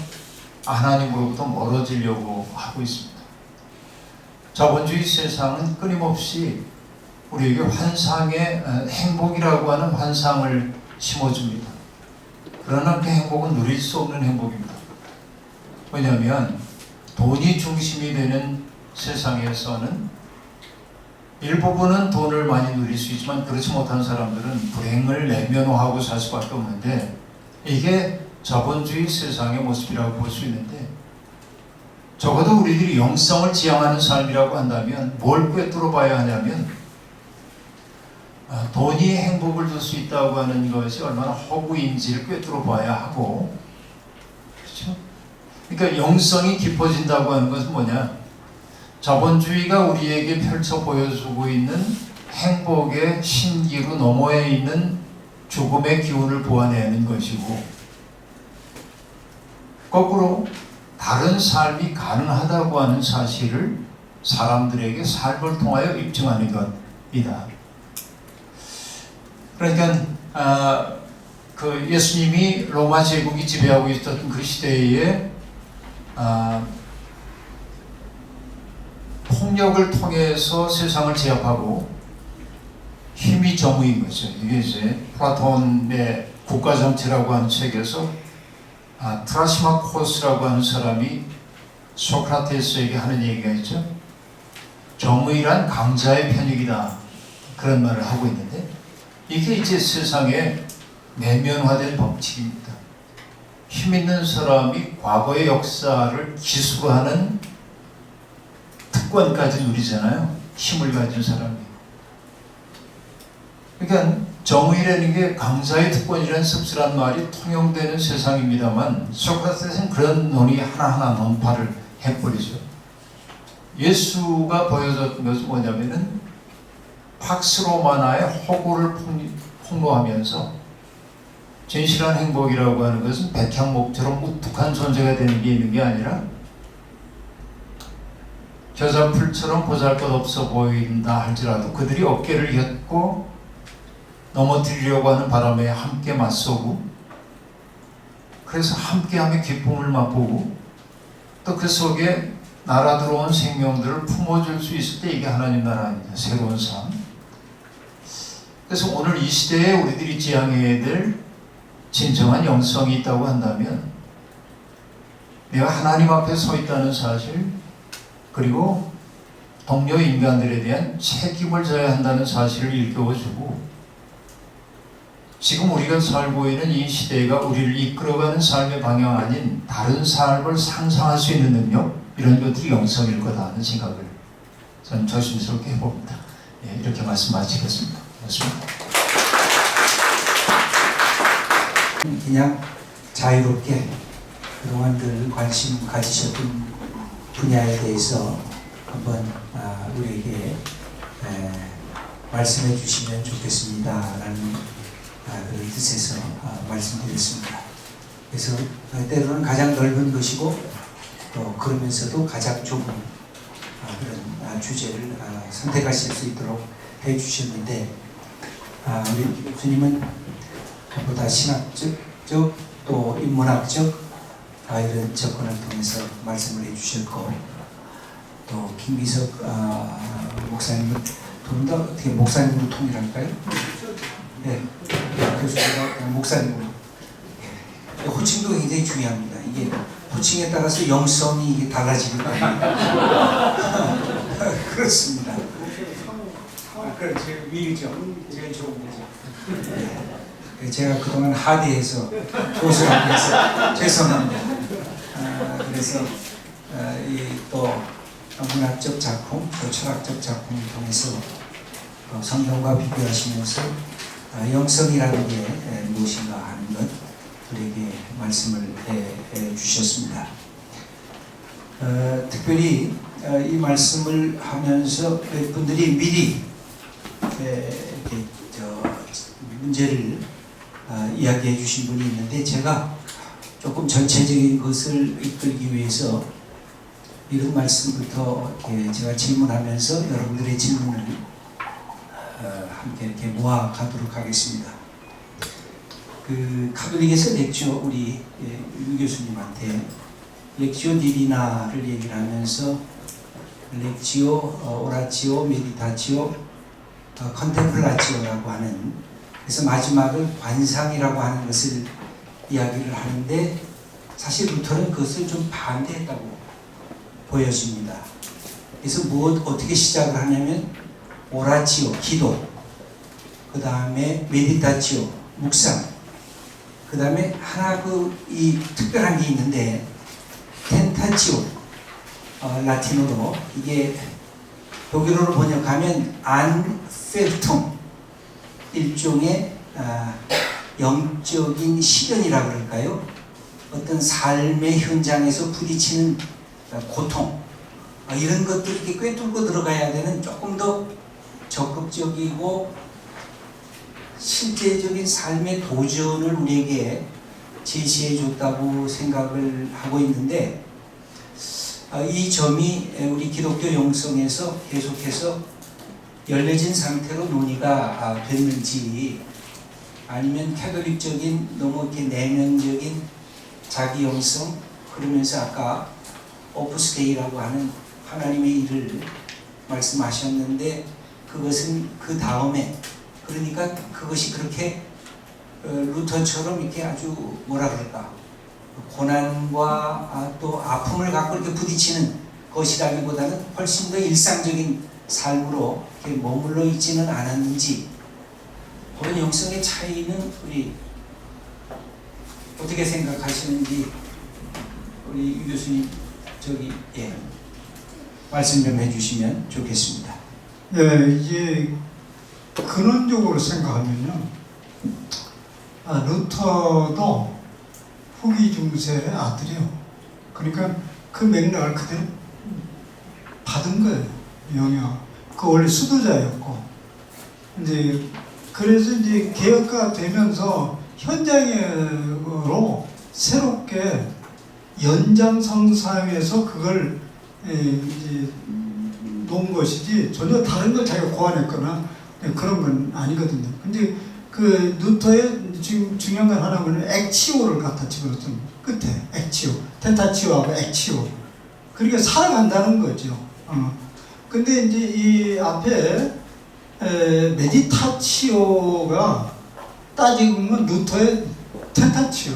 하나님으로부터 멀어지려고 하고 있습니다. 자본주의 세상은 끊임없이 우리에게 환상의 행복이라고 하는 환상을 심어줍니다. 그러나 그 행복은 누릴 수 없는 행복입니다. 왜냐하면 돈이 중심이 되는 세상에서는 일부분은 돈을 많이 누릴 수 있지만 그렇지 못한 사람들은 불행을 내면화하고 살 수밖에 없는데, 이게 자본주의 세상의 모습이라고 볼 수 있는데, 적어도 우리들이 영성을 지향하는 삶이라고 한다면 뭘 꿰뚫어 봐야 하냐면, 돈이 행복을 줄 수 있다고 하는 것이 얼마나 허구인지를 꿰뚫어 봐야 하고, 그렇죠? 그러니까 영성이 깊어진다고 하는 것은 뭐냐? 자본주의가 우리에게 펼쳐 보여주고 있는 행복의 신기루 너머에 있는 죽음의 기운을 보완해내는 것이고, 거꾸로 다른 삶이 가능하다고 하는 사실을 사람들에게 삶을 통하여 입증하는 것이다. 그러니까 그 예수님이 로마 제국이 지배하고 있었던 그 시대에 폭력을 통해서 세상을 제압하고 힘이 정의인 거죠. 이게 이제 플라톤의 국가정치라고 하는 책에서 트라시마코스라고 하는 사람이 소크라테스에게 하는 얘기가 있죠. 정의란 강자의 편익이다, 그런 말을 하고 있는데, 이게 이제 세상에 내면화된 법칙입니다. 힘 있는 사람이 과거의 역사를 기술하는 특권까지 누리잖아요. 힘을 가진 사람이. 그러니까 정의라는 게 강자의 특권이라는 씁쓸한 말이 통용되는 세상입니다만, 소크라테스는 그런 논의 하나하나 논파를 해버리죠. 예수가 보여줬던 것은 뭐냐면은 팍스로 만화의 허구를 폭로하면서 진실한 행복이라고 하는 것은 백향목처럼 우뚝한 존재가 되는 게 있는 게 아니라 겨자풀처럼 보잘것없어 보인다 할지라도 그들이 어깨를 혓고 넘어뜨리려고 하는 바람에 함께 맞서고, 그래서 함께하며 기쁨을 맛보고, 또 그 속에 날아 들어온 생명들을 품어줄 수 있을 때 이게 하나님 나라 아니냐, 새로운 삶. 그래서 오늘 이 시대에 우리들이 지향해야 될 진정한 영성이 있다고 한다면, 내가 하나님 앞에 서 있다는 사실, 그리고 동료 인간들에 대한 책임을 져야 한다는 사실을 일깨워주고, 지금 우리가 살고 있는 이 시대가 우리를 이끌어가는 삶의 방향 아닌 다른 삶을 상상할 수 있는 능력, 이런 것들이 영성일 거다 하는 생각을 저는 조심스럽게 해봅니다. 예, 이렇게 말씀 마치겠습니다. 고맙습니다. 그냥 자유롭게 그동안 늘 관심 가지셨던 분야에 대해서 한번 우리에게 말씀해 주시면 좋겠습니다라는 그런 뜻에서 말씀드렸습니다. 그래서 때로는 가장 넓은 것이고 또 그러면서도 가장 좁은 그런 주제를 선택하실 수 있도록 해주셨는데, 우리 교수님은 보다 신학적 또 인문학적 이런 접근을 통해서 말씀을 해주셨고, 또 김기석 목사님은 좀 더 어떻게 목사님으로 통일할까요? 네, 교수님과 목사님으로. 호칭도 굉장히 중요합니다. 이게 호칭에 따라서 영성이 이게 달라지는 거 아니에요? 그렇습니다. 그럼 제일 위죠. 제일 좋은 거죠. 네. 제가 그동안 하대해서 교수라고 해서 죄송합니다. 그래서 이 또 문학적 작품, 또 철학적 작품을 통해서 성경과 비교하시면서 영성이라는 게 무엇인가 하는 것 우리에게 말씀을 해 주셨습니다. 특별히 이 말씀을 하면서 분들이 미리 이렇게 문제를 이야기해 주신 분이 있는데, 제가 조금 전체적인 것을 이끌기 위해서 이런 말씀부터 제가 질문하면서 여러분들의 질문을 함께 이렇게 모아가도록 하겠습니다. 그 카톨릭에서 렉지오, 우리 유 교수님한테 렉지오 디비나를 얘기를 하면서 렉지오, 오라치오, 메디타치오, 컨템플라치오라고 하는, 그래서 마지막을 관상이라고 하는 것을 이야기를 하는데, 사실 루터는 그것을 좀 반대했다고 보여집니다. 그래서 어떻게 시작을 하냐면 오라치오, 기도, 그 다음에 메디타치오, 묵상, 그 다음에 하나 이 특별한 게 있는데 텐타치오, 라틴어로, 이게 독일어로 번역하면 안펠툼, 일종의 영적인 시련이라 그럴까요? 어떤 삶의 현장에서 부딪히는 고통, 이런 것들을 이렇게 꿰뚫고 들어가야 되는 조금 더 적극적이고 실제적인 삶의 도전을 우리에게 제시해 줬다고 생각을 하고 있는데, 이 점이 우리 기독교 영성에서 계속해서 열려진 상태로 논의가 됐는지, 아니면 캐톨릭적인 너무 이렇게 내면적인 자기 영성, 그러면서 아까 오프스 데이라고 하는 하나님의 일을 말씀하셨는데, 그것은 그 다음에, 그러니까 그것이 그렇게 루터처럼 이렇게 아주 뭐라 그럴까, 고난과 또 아픔을 갖고 이렇게 부딪히는 것이라기보다는 훨씬 더 일상적인 삶으로 이렇게 머물러 있지는 않았는지, 그런 영성의 차이는 우리 어떻게 생각하시는지 우리 유 교수님 말씀 좀 해주시면 좋겠습니다. 예, 이제 근원적으로 생각하면요, 루터도 후기 중세의 아들이요. 그러니까 그 맥락을 그대로 받은 거예요. 영향. 그 원래 수도자였고, 이제 그래서 이제 개혁가 되면서 현장으로 새롭게 연장성상에서 그걸 이제 놓은 것이지 전혀 다른 걸 자기가 고안했거나 그런 건 아니거든요. 근데 그 루터의 지금 중요한 건 하나는 액치오를 갖다 집어넣었던 끝에 액치오, 텐타치오하고 액치오. 그러니까 살아간다는 거죠. 근데 이제 이 앞에 메디타치오가 따지고 보면 루터의 텐타치오,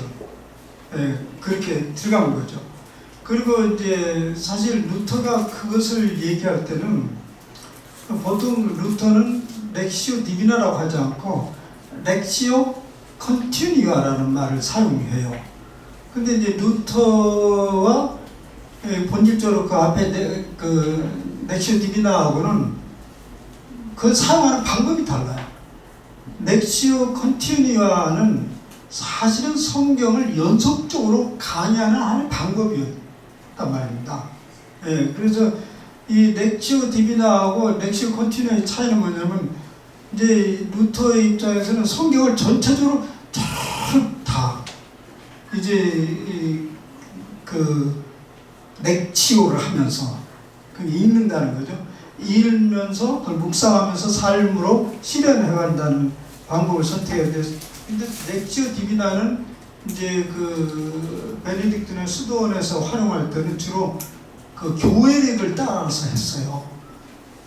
그렇게 들어간 거죠. 그리고 이제 사실 루터가 그것을 얘기할 때는 보통 루터는 렉시오 디비나라고 하지 않고 렉시오 컨티뉴아라는 말을 사용해요. 근데 이제 루터와 본질적으로 그 앞에 그 렉시오 디비나하고는 그 사용하는 방법이 달라요. 렉시오 컨티뉴아는 사실은 성경을 연속적으로 강의하는 하는 방법이었단 말입니다. 그래서 이 렉시오 디비나하고 렉시오 컨티뉴아의 차이는 뭐냐면, 이제 루터의 입장에서는 성경을 전체적으로 다 이제 그 렉치오를 하면서 그 읽는다는 거죠. 읽으면서 그걸 묵상하면서 삶으로 실현해 간다는 방법을 선택해야 돼요. 근데 렉시오 디비나는 이제 그 베네딕트네 수도원에서 활용할 때는 주로 그 교회력을 따라서 했어요.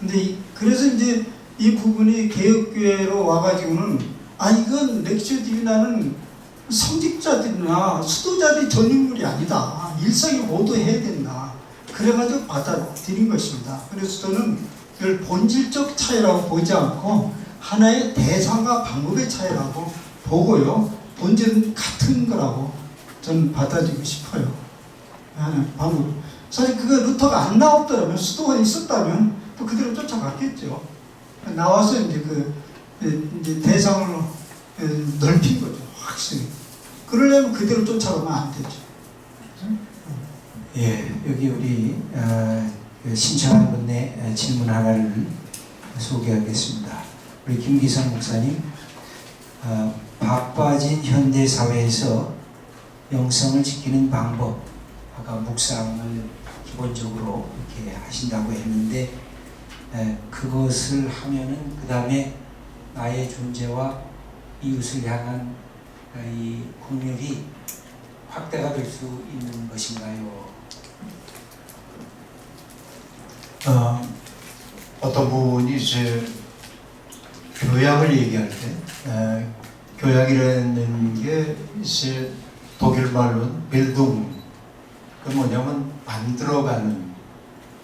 근데 그래서 이제 이 부분이 개혁교회로 와가지고는 이건 렉시오 디비나는 성직자들이나 수도자들이 전인물이 아니다. 일상에 모두 해야 된다. 그래가지고 받아들인 것입니다. 그래서 저는 이걸 본질적 차이라고 보지 않고 하나의 대상과 방법의 차이라고 보고요. 본질은 같은 거라고 저는 받아들이고 싶어요. 방법. 사실 그거 루터가 안 나왔더라면, 수도원이 있었다면 또 그대로 쫓아갔겠죠. 나와서 이제 이제 대상을 넓힌 거죠. 확실히. 그러려면 그대로 쫓아가면 안 되죠. 여기 우리 신청한 분의 질문 하나를 소개하겠습니다. 우리 김기성 목사님, 바빠진 현대 사회에서 영성을 지키는 방법, 아까 묵상을 기본적으로 이렇게 하신다고 했는데, 그것을 하면은 그 다음에 나의 존재와 이웃을 향한 이 긍휼이 확대가 될 수 있는 것인가요? 어떤 분이 이제 교약을 얘기할 때, 교약이라는 게 이제 독일 말로는 빌둥, 그 뭐냐면 만들어가는,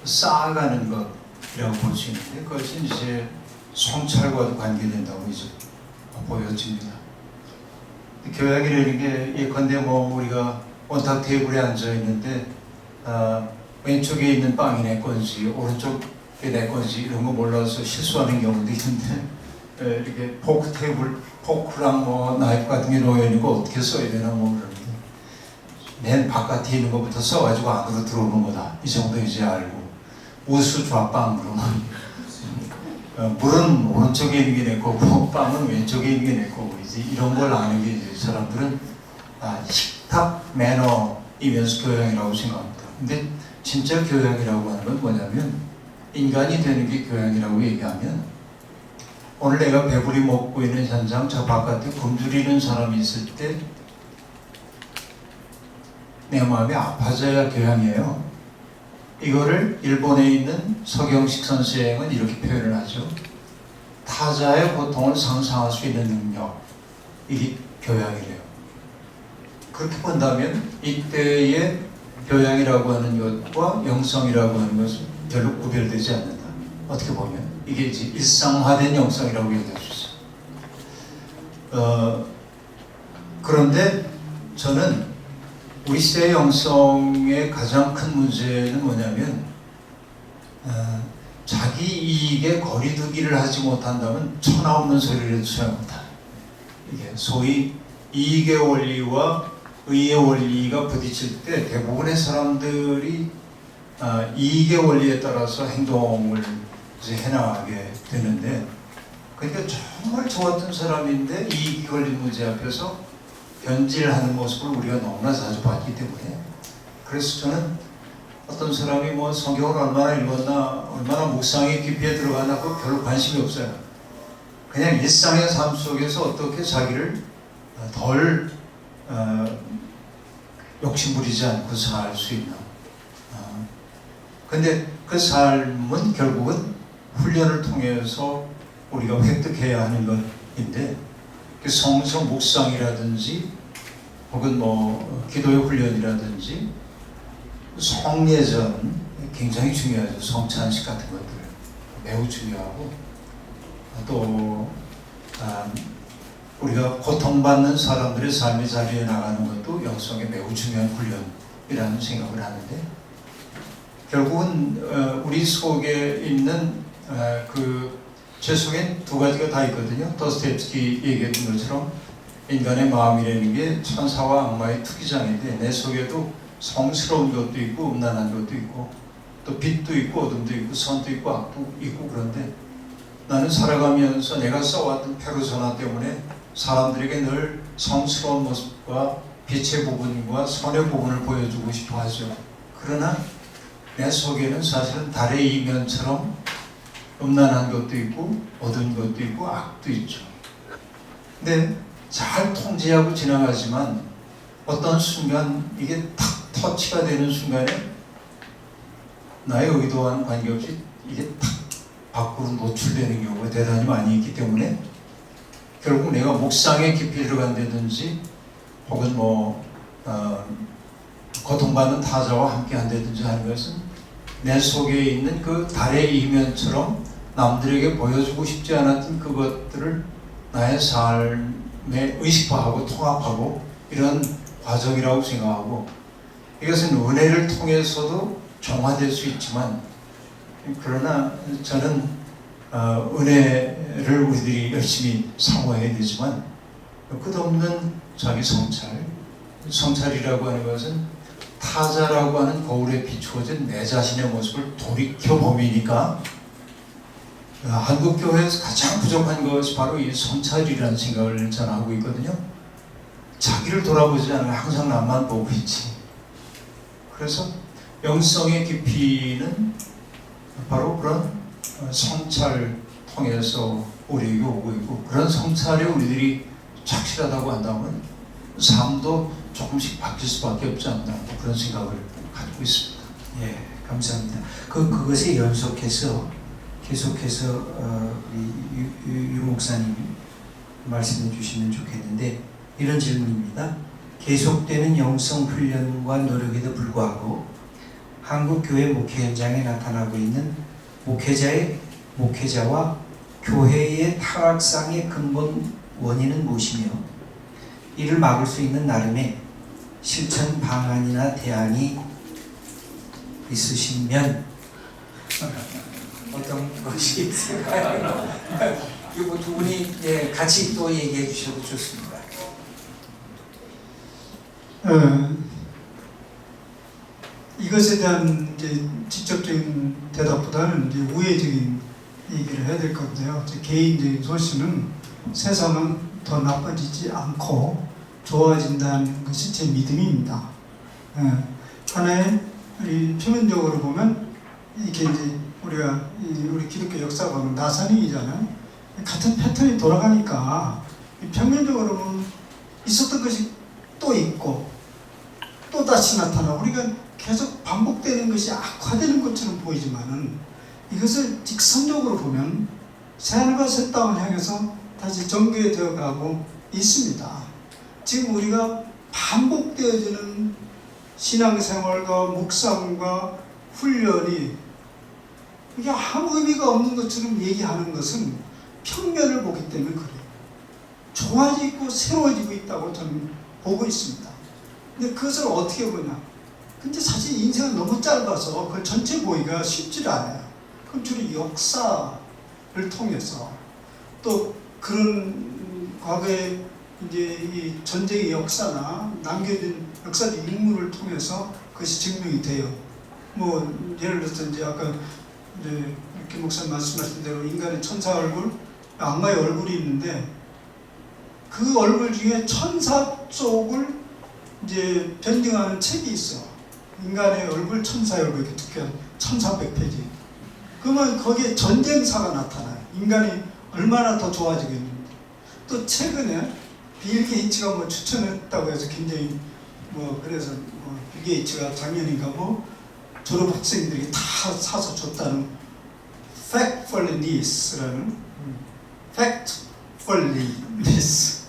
쌓아가는 것이라고 볼 수 있는데, 그것이 이제 성찰과도 관계된다고 이제 보여집니다. 교약이라는 게 예컨대 뭐 우리가 원탁 테이블에 앉아 있는데, 왼쪽에 있는 빵이 내 건지 오른쪽에 내 건지 이런 거 몰라서 실수하는 경우도 있는데, 이렇게 포크랑 뭐 나이프 같은 게 놓여 있는 거 어떻게 써야 되나 뭐 그러는데 맨 바깥에 있는 것부터 써가지고 안으로 들어오는 거다. 이 정도 이제 알고 우수 좌빵 그러면 물은 오른쪽에 있는 게 내 거고 빵은 왼쪽에 있는 게 내 거고 이제 이런 걸 아는 게 이제 사람들은 식탁 매너이면서 교양이라고 생각합니다. 근데 진짜 교양이라고 하는 건 뭐냐면 인간이 되는 게 교양이라고 얘기하면 오늘 내가 배부리 먹고 있는 현장 저 바깥에 굶주리는 사람이 있을 때 내 마음이 아파져야 교양이에요. 이거를 일본에 있는 서경식 선생은 이렇게 표현을 하죠. 타자의 고통을 상상할 수 있는 능력, 이게 교양이래요. 그렇게 본다면 이때의 교양이라고 하는 것과 영성이라고 하는 것은 별로 구별되지 않는다. 어떻게 보면 이게 이제 일상화된 영성이라고 얘기할 수 있어요. 그런데 저는 우리 시대의 영성의 가장 큰 문제는 뭐냐면 자기 이익에 거리두기를 하지 못한다면 천하 없는 소리를 해도 소용없다. 이게 소위 이익의 원리와 의의 원리가 부딪힐 때 대부분의 사람들이 이익의 원리에 따라서 행동을 이제 해나가게 되는데, 그러니까 정말 좋았던 사람인데 이익이 걸린 문제 앞에서 변질하는 모습을 우리가 너무나 자주 봤기 때문에, 그래서 저는 어떤 사람이 뭐 성경을 얼마나 읽었나, 얼마나 묵상의 깊이에 들어가나 그 별로 관심이 없어요. 그냥 일상의 삶 속에서 어떻게 자기를 덜 욕심부리지 않고 살 수 있나. 근데 그 삶은 결국은 훈련을 통해서 우리가 획득해야 하는 것인데, 그 성서 묵상이라든지 혹은 뭐 기도의 훈련이라든지 성례전 굉장히 중요하죠. 성찬식 같은 것들 매우 중요하고, 또 우리가 고통받는 사람들의 삶의 자리에 나가는 것도 영성에 매우 중요한 훈련이라는 생각을 하는데, 결국은 우리 속에 있는 제 속엔 두 가지가 다 있거든요. 도스토옙스키 얘기했던 것처럼 인간의 마음이라는 게 천사와 악마의 투기장인데, 내 속에도 성스러운 것도 있고 음란한 것도 있고 또 빛도 있고 어둠도 있고 선도 있고 악도 있고, 그런데 나는 살아가면서 내가 써왔던 페르소나 때문에 사람들에게 늘 성스러운 모습과 빛의 부분과 선의 부분을 보여주고 싶어 하죠. 그러나 내 속에는 사실은 달의 이면처럼 음란한 것도 있고 어두운 것도 있고 악도 있죠. 근데 잘 통제하고 지나가지만 어떤 순간 이게 탁 터치가 되는 순간에 나의 의도와는 관계없이 이게 탁 밖으로 노출되는 경우가 대단히 많이 있기 때문에, 결국 내가 묵상에 깊이 들어간다든지 혹은 고통받는 타자와 함께 한다든지 하는 것은 내 속에 있는 그 달의 이면처럼 남들에게 보여주고 싶지 않았던 그것들을 나의 삶에 의식화하고 통합하고 이런 과정이라고 생각하고, 이것은 은혜를 통해서도 정화될 수 있지만, 그러나 저는 은혜를 우리들이 열심히 사모해야 되지만 끝없는 자기 성찰이라고 하는 것은 타자라고 하는 거울에 비추어진 내 자신의 모습을 돌이켜봄이니까, 한국교회에서 가장 부족한 것이 바로 이 성찰이라는 생각을 저는 하고 있거든요. 자기를 돌아보지 않으면 항상 남만 보고 있지. 그래서 영성의 깊이는 바로 그런 성찰 통해서 우리에게 오고 있고, 그런 성찰이 우리들이 착실하다고 한다면 삶도 조금씩 바뀔 수밖에 없지 않나, 그런 생각을 가지고 있습니다. 예, 감사합니다. 그것에 연속해서 계속해서 유 목사님 말씀해 주시면 좋겠는데, 이런 질문입니다. 계속되는 영성 훈련과 노력에도 불구하고 한국 교회 목회 현장에 나타나고 있는 목회자와 교회의 타락상의 근본 원인은 무엇이며, 이를 막을 수 있는 나름의 실천 방안이나 대안이 있으시면 어떤 것이 있을까요? 이거 두 분이 같이 또 얘기해 주셔도 좋습니다. 이것에 대한 이제 직접적인 대답보다는 이제 우회적인 얘기를 해야 될 건데요. 제 개인적인 소신은 세상은 더 나빠지지 않고 좋아진다는 것이 제 믿음입니다. 하나의 우리 표면적으로 보면 이렇게 이제 우리가 우리 기독교 역사가 보면 나사링이잖아요. 같은 패턴이 돌아가니까 평면적으로 보면 있었던 것이 또 있고 또 다시 나타나고 우리가 계속 반복되는 것이 악화되는 것처럼 보이지만은 이것을 직선적으로 보면 새하늘과 새 땅을 향해서 다시 정교되어 가고 있습니다. 지금 우리가 반복되어지는 신앙생활과 묵상과 훈련이 이게 아무 의미가 없는 것처럼 얘기하는 것은 평면을 보기 때문에 그래요. 좋아지고 새로워지고 있다고 저는 보고 있습니다. 근데 그것을 어떻게 보냐? 근데 사실 인생은 너무 짧아서 그걸 전체 보기가 쉽지 않아요. 그럼 주로 역사를 통해서 또 그런 과거의 이제 이 전쟁의 역사나 남겨진 역사적 인물을 통해서 그것이 증명이 돼요. 뭐 예를 들어서 이제 아까 이제 김 목사님 말씀하신 대로 인간의 천사 얼굴, 악마의 얼굴이 있는데 그 얼굴 중에 천사 쪽을 이제 변증하는 책이 있어요. 인간의 얼굴, 천사의 얼굴 이렇게 특별 1400페이지. 그러면 거기에 전쟁사가 나타나요. 인간이 얼마나 더 좋아지고 있는지. 또 최근에 빌 게이츠가 뭐 추천했다고 해서 굉장히 뭐 그래서 빌 게이츠가 작년인가 뭐 졸업 학생들이 다 사서 줬다는 Factfulness라는 Factfulness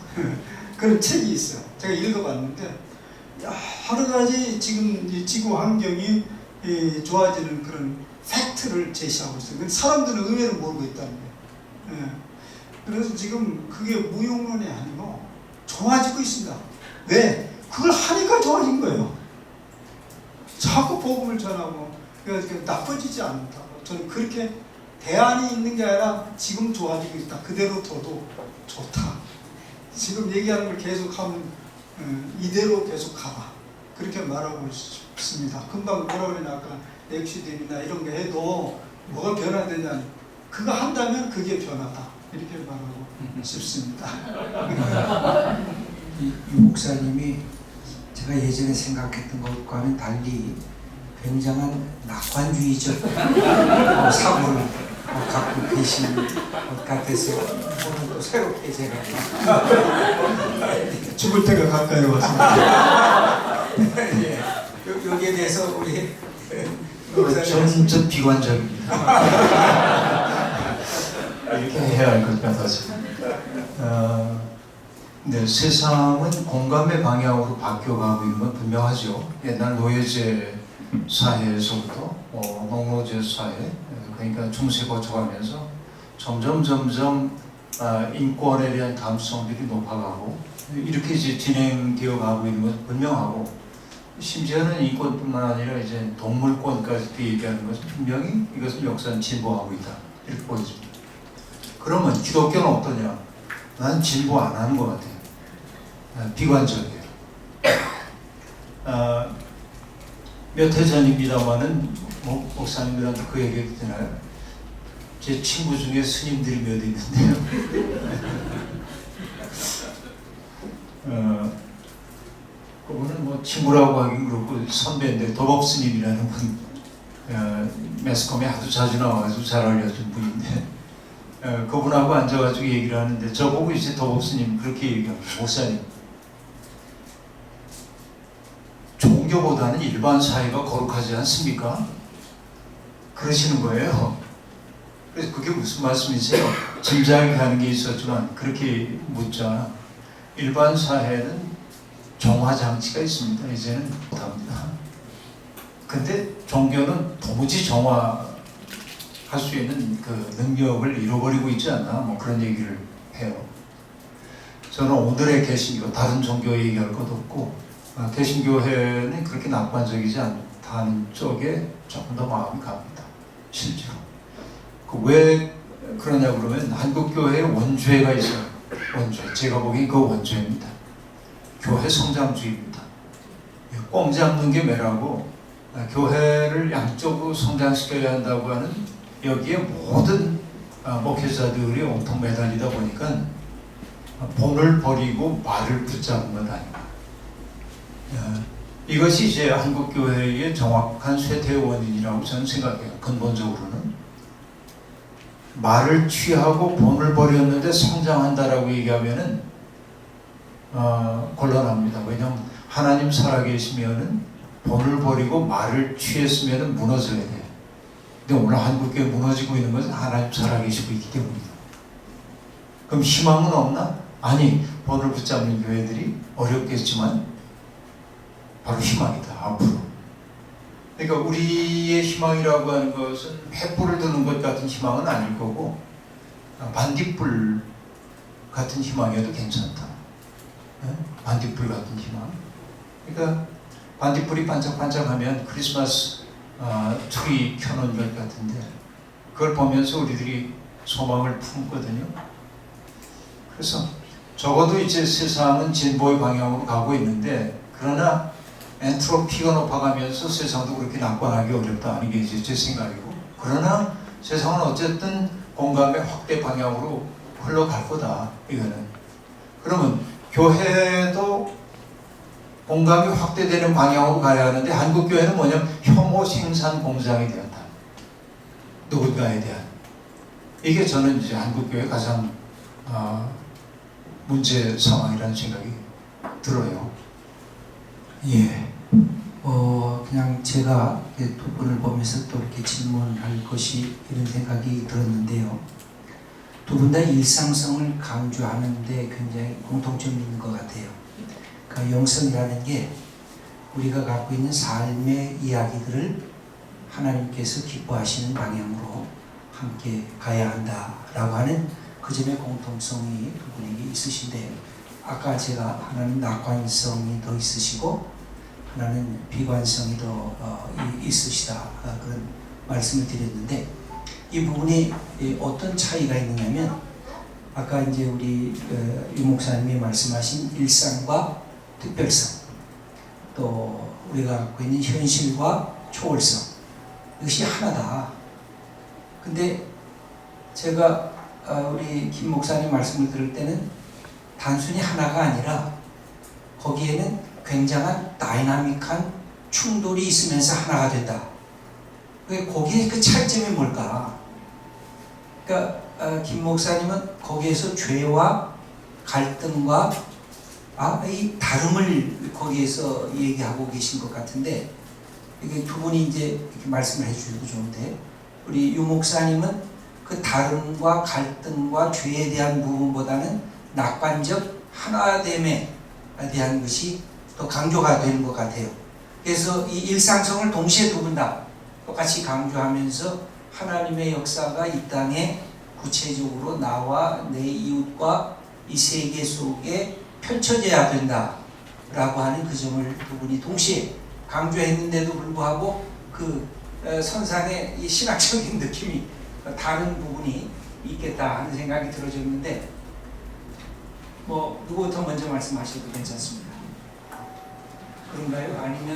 그런 책이 있어요. 제가 읽어봤는데 여러 가지 지금 이 지구 환경이 좋아지는 그런 팩트를 제시하고 있어요. 근데 사람들은 의외로 모르고 있다는 거예요. 그래서 지금 그게 무용론이 아니고 좋아지고 있습니다. 왜? 그걸 하니까 좋아진 거예요. 자꾸 복음을 전하고 그러니까 나빠지지 않는다고. 저는 그렇게 대안이 있는 게 아니라 지금 좋아지고 있다. 그대로 둬도 좋다. 지금 얘기하는 걸 계속하면 이대로 계속 가라. 그렇게 말하고 싶습니다. 금방 뭐라 그러냐 아까 엑시즘이나 이런 게 해도 뭐가 변화되냐 그거 한다면 그게 변화다. 이렇게 말하고 싶습니다. 이 목사님이 제가 예전에 생각했던 것과는 달리 굉장한 낙관주의적 사고를 갖고 계신 것 같아서 오늘 또 새롭게 제가 죽을 때가 가까이 왔습니다. 예, 여기에 대해서 우리 저는 좀 비관적입니다. 이렇게 해야 할 것 같아서. 네, 세상은 공감의 방향으로 바뀌어가고 있는 건 분명하죠. 옛날 노예제 사회에서부터 농노제 사회, 그러니까 중세 거쳐가면서 점점 인권에 대한 감수성들이 높아가고 이렇게 이제 진행되어 가고 있는 건 분명하고 심지어는 인권뿐만 아니라 이제 동물권까지 얘기하는 것은 분명히 이것은 역사는 진보하고 있다 이렇게 보여집니다. 그러면 기독교는 어떠냐? 나는 진보 안 하는 것 같아요. 비관적이에요. 몇 해 전입니다만은 목사님들한테 그 얘기 했잖아요. 제 친구 중에 스님들이 몇 있는데요. 그분은 뭐 친구라고 하긴 그렇고 선배인데 도법 스님이라는 분 매스컴에 아주 자주 나와가지고 잘 알려준 분인데 그분하고 앉아가지고 얘기를 하는데 저보고 이제 도법 스님 그렇게 얘기합니다. 목사님, 종교보다는 일반 사회가 거룩하지 않습니까? 그러시는 거예요. 그래서 그게 무슨 말씀이세요? 짐작이 가는 게 있었지만 그렇게 묻자 일반 사회는 정화 장치가 있습니다. 이제는 못합니다. 근데 종교는 도무지 정화할 수 있는 그 능력을 잃어버리고 있지 않나? 뭐 그런 얘기를 해요. 저는 오늘의 개신교, 다른 종교 얘기할 것도 없고 개신교회는 그렇게 낙관적이지 않다는 쪽에 조금 더 마음이 갑니다. 실제로. 왜 그러냐 그러면 한국교회에 원죄가 있어요. 원죄. 제가 보기엔 그 원죄입니다. 교회 성장주의입니다. 꼼 잡는 게 매라고 교회를 양쪽으로 성장시켜야 한다고 하는 여기에 모든 목회자들이 온통 매달리다 보니까 본을 버리고 말을 붙잡는 것 아닌가. 이것이 이제 한국교회의 정확한 쇠퇴의 원인이라고 저는 생각해요. 근본적으로는 말을 취하고 본을 버렸는데 성장한다라고 얘기하면은 곤란합니다. 왜냐하면 하나님 살아계시면은 본을 버리고 말을 취했으면은 무너져야 돼요. 근데 오늘 한국교회 무너지고 있는 것은 하나님 살아계시고 있기 때문입니다. 그럼 희망은 없나? 아니, 본을 붙잡는 교회들이 어렵겠지만 바로 희망이다, 앞으로. 그러니까 우리의 희망이라고 하는 것은 횃불을 드는 것 같은 희망은 아닐 거고 반딧불 같은 희망이어도 괜찮다. 반딧불 같은 희망. 그러니까 반딧불이 반짝반짝하면 크리스마스 트리 켜놓은 것 같은데 그걸 보면서 우리들이 소망을 품거든요. 그래서 적어도 이제 세상은 진보의 방향으로 가고 있는데 그러나 엔트로피가 높아가면서 세상도 그렇게 낙관하기 어렵다 하는 게 이제 제 생각이고 그러나 세상은 어쨌든 공감의 확대 방향으로 흘러갈 거다 이거는. 그러면 교회도 공감이 확대되는 방향으로 가야 하는데 한국교회는 뭐냐면 혐오 생산 공장이 되었다. 누군가에 대한. 이게 저는 이제 한국교회의 가장 문제 상황이라는 생각이 들어요. 예. 그냥 제가 두 분을 보면서 또 이렇게 질문할 것이 이런 생각이 들었는데요. 두 분 다 일상성을 강조하는데 굉장히 공통점이 있는 것 같아요. 그러니까 영성이라는 게 우리가 갖고 있는 삶의 이야기들을 하나님께서 기뻐하시는 방향으로 함께 가야 한다라고 하는 그 점의 공통성이 두 분에게 있으신데 아까 제가 하나는 낙관성이 더 있으시고 하나는 비관성이 더 있으시다 그런 말씀을 드렸는데 이 부분이 어떤 차이가 있느냐면 아까 이제 우리 유 목사님이 말씀하신 일상과 특별성 또 우리가 갖고 있는 현실과 초월성 이것이 하나다. 근데 제가 우리 김 목사님 말씀을 들을 때는 단순히 하나가 아니라 거기에는 굉장한 다이나믹한 충돌이 있으면서 하나가 된다. 거기에 그 차이점이 뭘까? 그러니까 김 목사님은 거기에서 죄와 갈등과 이 다름을 거기에서 얘기하고 계신 것 같은데 이게 두 분이 이제 이렇게 말씀을 해주셔도 좋은데 우리 유 목사님은 그 다름과 갈등과 죄에 대한 부분보다는 낙관적 하나됨에 대한 것이 더 강조가 되는 것 같아요. 그래서 이 일상성을 동시에 두 분 다 똑같이 강조하면서 하나님의 역사가 이 땅에 구체적으로 나와 내 이웃과 이 세계 속에 펼쳐져야 된다라고 하는 그 점을 두 분이 동시에 강조했는데도 불구하고 그 선상의 이 신학적인 느낌이 다른 부분이 있겠다 하는 생각이 들어졌는데 뭐 누구부터 먼저 말씀하셔도 괜찮습니다. 그런가요? 아니면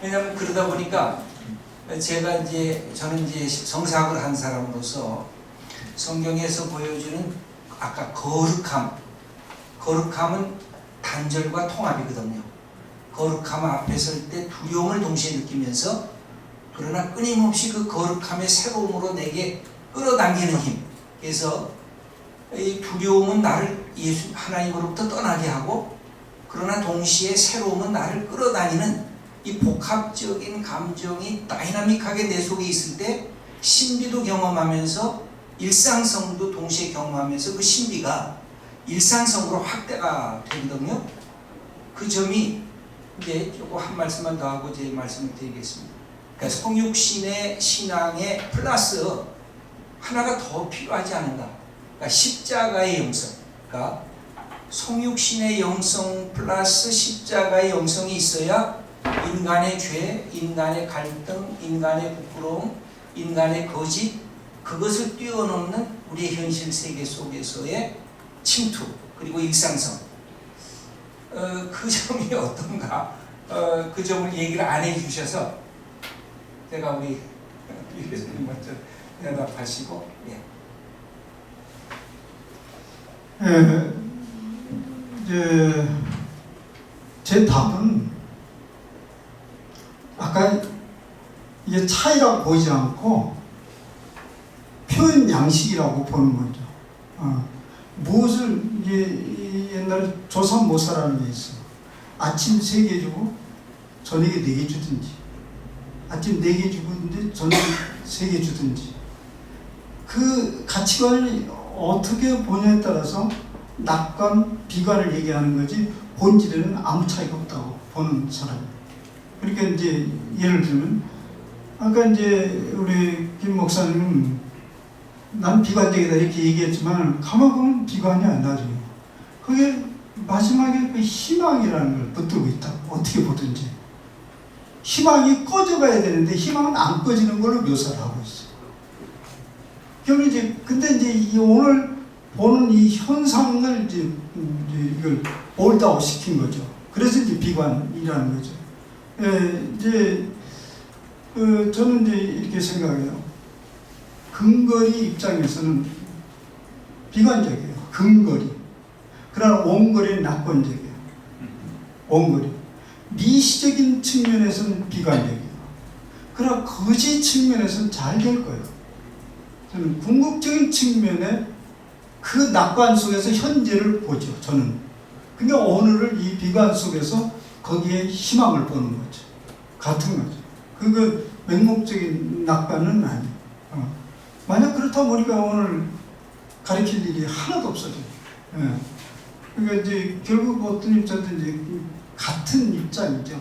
왜냐하면 그러다 보니까 저는 이제 성사학을 한 사람으로서 성경에서 보여주는 아까 거룩함은 단절과 통합이거든요. 거룩함 앞에 설 때 두려움을 동시에 느끼면서 그러나 끊임없이 그 거룩함의 새로움으로 내게 끌어당기는 힘. 그래서 이 두려움은 나를 하나님으로부터 떠나게 하고 그러나 동시에 새로움은 나를 끌어다니는 이 복합적인 감정이 다이나믹하게 내 속에 있을 때 신비도 경험하면서 일상성도 동시에 경험하면서 그 신비가 일상성으로 확대가 되거든요. 그 점이 이제 조금 한 말씀만 더 하고 제 말씀을 드리겠습니다. 그러니까 성육신의 신앙에 플러스 하나가 더 필요하지 않은가. 그러니까 십자가의 영성. 그러니까 성육신의 영성 플러스 십자가의 영성이 있어야 인간의 죄, 인간의 갈등, 인간의 부끄러움, 인간의 거짓 그 그것을 뛰어넘는 우리의 현실 세계 속에서의 침투 그리고 일상성 그 점이 어떤가 그 점을 얘기를 안 해주셔서 제가 우리 유 교수님 먼저 대답하시고 예, 이제 제 답은 아까 이게 차이라고 보이지 않고 표현 양식이라고 보는 거죠. 무엇을 이게 옛날 조삼모사라는 게 있어. 아침 3개 주고 저녁에 4개 주든지, 아침 4개 주고 저녁에 3개 주든지. 그 가치관을 어떻게 보냐에 따라서 낙관, 비관을 얘기하는 거지 본질에는 아무 차이가 없다고 보는 사람이에요. 그러니까 이제 예를 들면 아까 이제 우리 김 목사님은 난 비관적이다 이렇게 얘기했지만 가만 보면 비관이 안 나죠. 그게 마지막에 그 희망이라는 걸 붙들고 있다. 어떻게 보든지 희망이 꺼져가야 되는데 희망은 안 꺼지는 걸로 묘사를 하고 있어요. 그럼 이제 근데 이제 이 오늘 보는 이 현상을 이제 이걸 올다운 시킨 거죠. 그래서 이제 비관이라는 거죠. 이제 저는 이제 이렇게 생각해요. 근거리 입장에서는 비관적이에요. 근거리. 그러나 원거리는 낙관적이에요. 원거리. 미시적인 측면에서는 비관적이에요. 그러나 거짓 측면에서는 잘 될 거예요. 저는 궁극적인 측면에 그 낙관 속에서 현재를 보죠. 저는. 그러니까 오늘을 이 비관 속에서 거기에 희망을 보는 거죠. 같은 거죠. 그거 맹목적인 낙관은 아니에요. 만약 그렇다면 우리가 오늘 가르칠 일이 하나도 없어져요. 그러니까 이제 결국 어떤 입장도 이제 같은 입장이죠.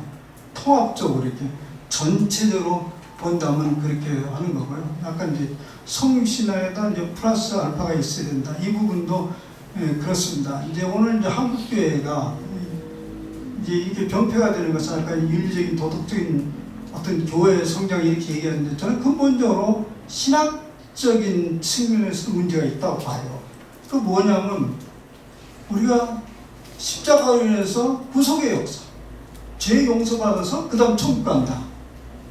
통합적으로 이렇게 전체적으로 본다면 그렇게 하는 거고요. 약간 이제 성신화에다 이제 플러스 알파가 있어야 된다. 이 부분도 그렇습니다. 이제 오늘 이제 한국교회가 이제 이렇게 병폐가 되는 것은 아까 윤리적인 도덕적인 어떤 교회의 성장을 이렇게 얘기하는데 저는 근본적으로 신학적인 측면에서 문제가 있다고 봐요. 그 뭐냐면 우리가 십자가로 인해서 구속의 역사, 죄 용서받아서 그 다음 천국 간다.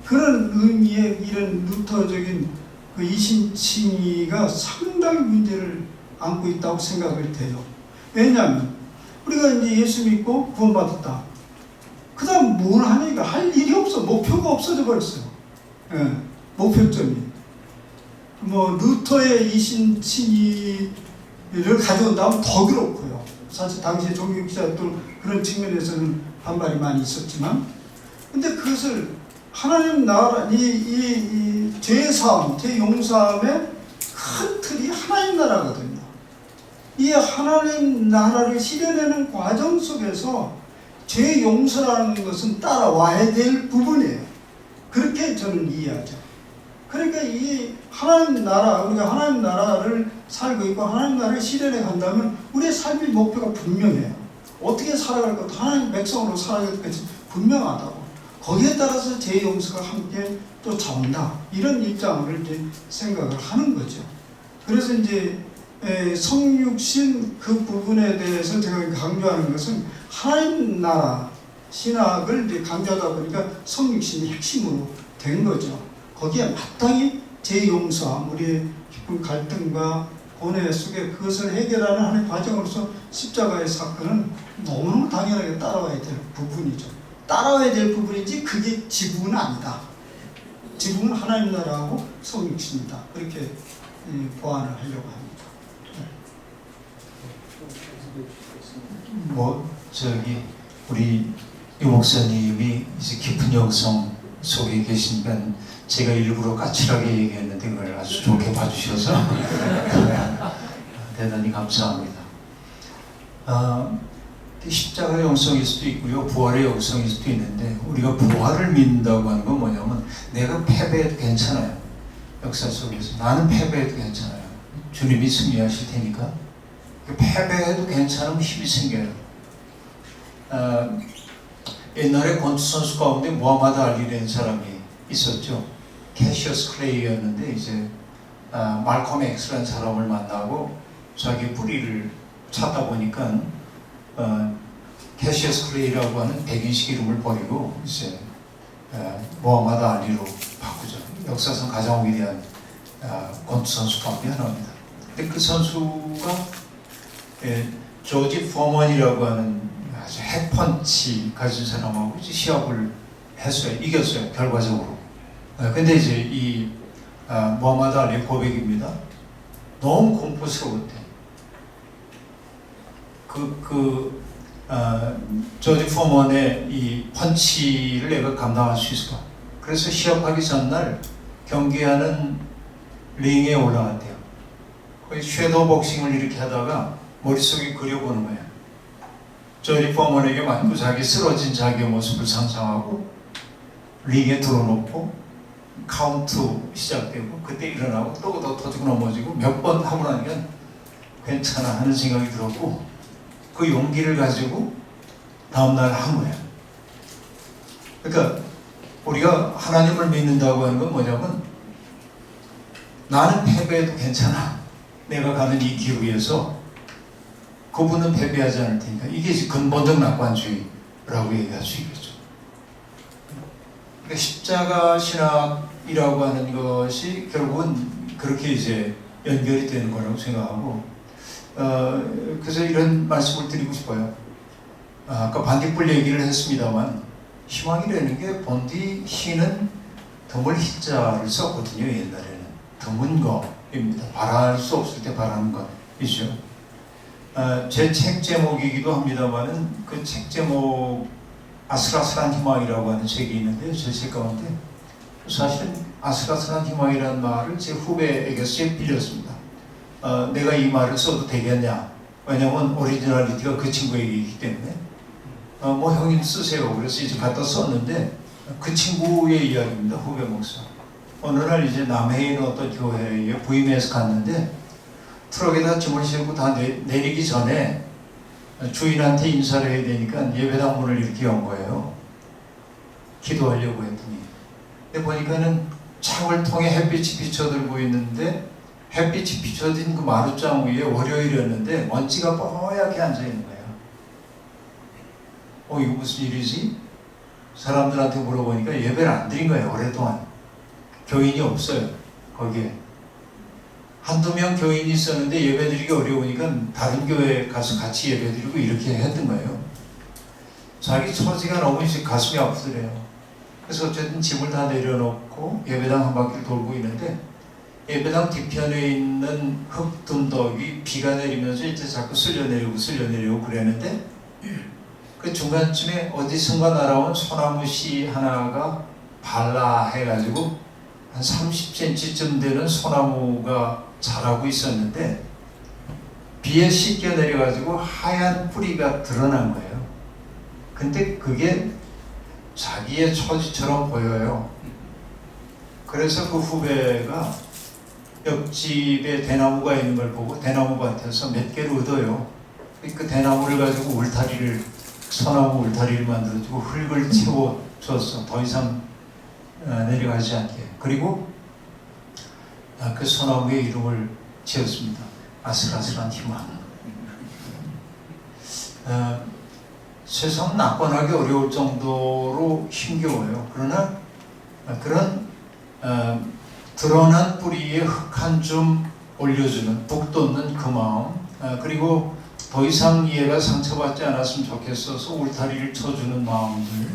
그런 의미의 이런 루터적인 그 이신칭의가 상당히 문제를 안고 있다고 생각을 돼요. 왜냐하면 우리가 이제 예수 믿고 구원받았다. 그 다음 뭘 하니까 할 일이 없어. 목표가 없어져 버렸어요. 목표점이. 뭐 루터의 이신칭의를 가져온다면 더 그렇고요. 사실 당시에 종교기자도 그런 측면에서는 반발이 많이 있었지만, 근데 그것을 하나님 나라, 이 죄사함, 죄용서함의 큰 틀이 하나님 나라거든요. 이 하나님 나라를 실현하는 과정 속에서 죄용서라는 것은 따라와야 될 부분이에요. 그렇게 저는 이해하죠. 그러니까 이 하나님 나라, 우리가 하나님 나라를 살고 있고 하나님 나라를 실현해 간다면 우리의 삶의 목표가 분명해요. 어떻게 살아갈 것, 하나님 백성으로 살아갈 것이 분명하다고. 거기에 따라서 제 용서가 함께 또 잡는다. 이런 입장을 이제 생각을 하는 거죠. 그래서 이제 성육신 그 부분에 대해서 제가 강조하는 것은 하나님 나라 신학을 이제 강조하다 보니까 성육신이 핵심으로 된 거죠. 거기에 마땅히 제 용서함, 우리의 깊은 갈등과 고뇌 속에 그것을 해결하는 하나의 과정으로서 십자가의 사건은 너무너무 당연하게 따라와야 될 부분이죠. 따라와야 될 부분이지 그게 지붕은 아니다. 지붕은 하나님 나라하고 성육신이다. 그렇게 보완을 하려고 합니다. 우리 유 목사님이 이제 깊은 영성 속에 계시니까 제가 일부러 까칠하게 얘기했는데 그걸 아주 좋게 봐주셔서 대단히 감사합니다. 십자가의 영성일 수도 있고요, 부활의 영성일 수도 있는데 우리가 부활을 믿는다고 하는 건 뭐냐면 내가 패배해도 괜찮아요. 역사 속에서 나는 패배해도 괜찮아요. 주님이 승리하실 테니까 패배해도 괜찮으면 힘이 생겨요. 옛날에 권투 선수 가운데 모하마드 알리라는 사람이 있었죠. 캐시어스 클레이였는데 이제 말콤 X라는 사람을 만나고 자기 뿌리를 찾다 보니까 캐시어스 클레이라고 하는 백인식 이름을 버리고 이제 모하마드 알리로 바꾸죠. 역사상 가장 위대한 권투 선수 가운데 하나입니다. 근데 그 선수가 조지 포먼이라고 하는 아주 핵펀치 가진 사람하고 이제 시합을 했어요. 이겼어요. 결과적으로. 근데 이제 이 모하마드 알리 고백입니다. 너무 공포스러웠대. 조지 포먼의 이 펀치를 내가 감당할 수 있을까? 그래서 시합하기 전날 경기하는 링에 올라갔대요. 거의 섀도우 복싱을 이렇게 하다가 머릿속에 그려보는 거예요. 조지 포먼에게 맞고 자기 쓰러진 자기의 모습을 상상하고 링에 들어놓고 카운트 시작되고 그때 일어나고 또 터지고 넘어지고 몇 번 하고 나니까 괜찮아 하는 생각이 들었고 그 용기를 가지고 다음날 한 거예요. 그러니까 우리가 하나님을 믿는다고 하는 건 뭐냐면 나는 패배해도 괜찮아. 내가 가는 이 길 위에서 그분은 패배하지 않을 테니까. 이게 근본적 낙관주의라고 얘기할 수 있겠죠. 그러니까 십자가 신학이라고 하는 것이 결국은 그렇게 이제 연결이 되는 거라고 생각하고 그래서 이런 말씀을 드리고 싶어요. 아까 반딧불 얘기를 했습니다만 희망이라는 게 본디 희는 드물 희자를 썼거든요. 옛날에는 드문 거입니다. 바랄 수 없을 때 바라는 것이죠. 제 책 제목이기도 합니다만은 그 책 제목 아슬아슬한 희망이라고 하는 책이 있는데요. 제 책 가운데 사실은 아슬아슬한 희망이라는 말을 제 후배에게서 빌렸습니다. 내가 이 말을 써도 되겠냐? 왜냐면 오리지널리티가 그 친구에게 있기 때문에 뭐 형님 쓰세요. 그래서 이제 갖다 썼는데 그 친구의 이야기입니다. 후배 목사. 어느 날 이제 남해에 있는 어떤 교회에 부임해서 갔는데 트럭에다 짐을 싣고 다 내리기 전에 주인한테 인사를 해야 되니까 예배당 문을 이렇게 연 거예요. 기도하려고 했더니. 근데 보니까는 창을 통해 햇빛이 비쳐들고 있는데 햇빛이 비춰진 그 마루장 위에 월요일이었는데 먼지가 뽀얗게 앉아있는 거예요. 이거 무슨 일이지? 사람들한테 물어보니까 예배를 안 드린 거예요. 오랫동안. 교인이 없어요. 거기에. 한두 명 교인이 있었는데 예배드리기 어려우니까 다른 교회에 가서 같이 예배드리고 이렇게 했던 거예요. 자기 처지가 너무 이제 가슴이 아프더래요. 그래서 어쨌든 짐을 다 내려놓고 예배당 한 바퀴를 돌고 있는데 예배당 뒤편에 있는 흙둔덕이 비가 내리면서 이제 자꾸 쓸려내리고 그랬는데 그 중간쯤에 어디선가 날아온 소나무씨 하나가 발라 해가지고 한 30cm쯤 되는 소나무가 자라고 있었는데 비에 씻겨 내려가지고 하얀 뿌리가 드러난 거예요. 근데 그게 자기의 처지처럼 보여요. 그래서 그 후배가 옆집에 대나무가 있는 걸 보고 대나무밭에서 몇 개를 얻어요. 그 대나무를 가지고 소나무 울타리를 만들어주고 흙을 채워줬어. 더 이상 내려가지 않게. 그리고 그 소나무의 이름을 지었습니다. 아슬아슬한 희망. 세상 낙관하기 어려울 정도로 힘겨워요. 그러나 그런 드러난 뿌리에 흙 한 줌 올려주는 북돋는 그 마음, 그리고 더 이상 얘가 상처받지 않았으면 좋겠어서 울타리를 쳐주는 마음들,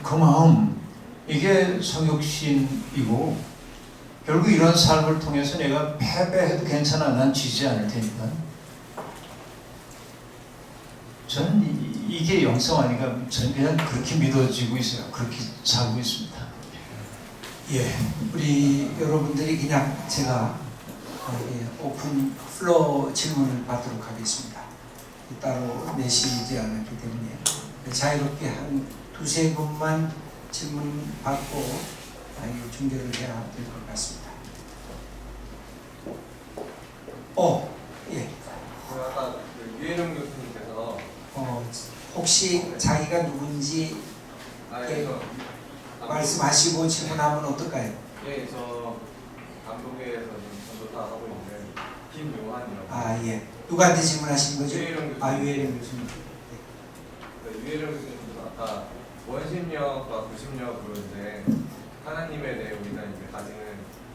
그 마음, 이게 성육신이고 결국 이런 삶을 통해서 내가 패배해도 괜찮아, 난 지지 않을 테니까. 저는 이게 영성 아닌가, 저는 그냥 그렇게 믿어지고 있어요. 그렇게 살고 있습니다. 예, 우리 여러분들이 그냥 제가 오픈 플로어 질문을 받도록 하겠습니다. 따로 내시지 않았기 때문에 자유롭게 한 두세 분만 질문 받고 중계를 해야 될 것 같습니다. 예. 아까 유해룡 교수님께서 혹시 자기가 누군지 말씀하시고 질문하면 어떨까요? 예, 저 감독회에서 조사 하고 있는 김요한이라고. 아 예. 누구한테 질문하신 거죠? 유해령 교수님. 아 유해령 교수님. 유해령 교수님도 아까 원심력과 구심력으로 이제 하나님에 대해 우리가 이제 가지는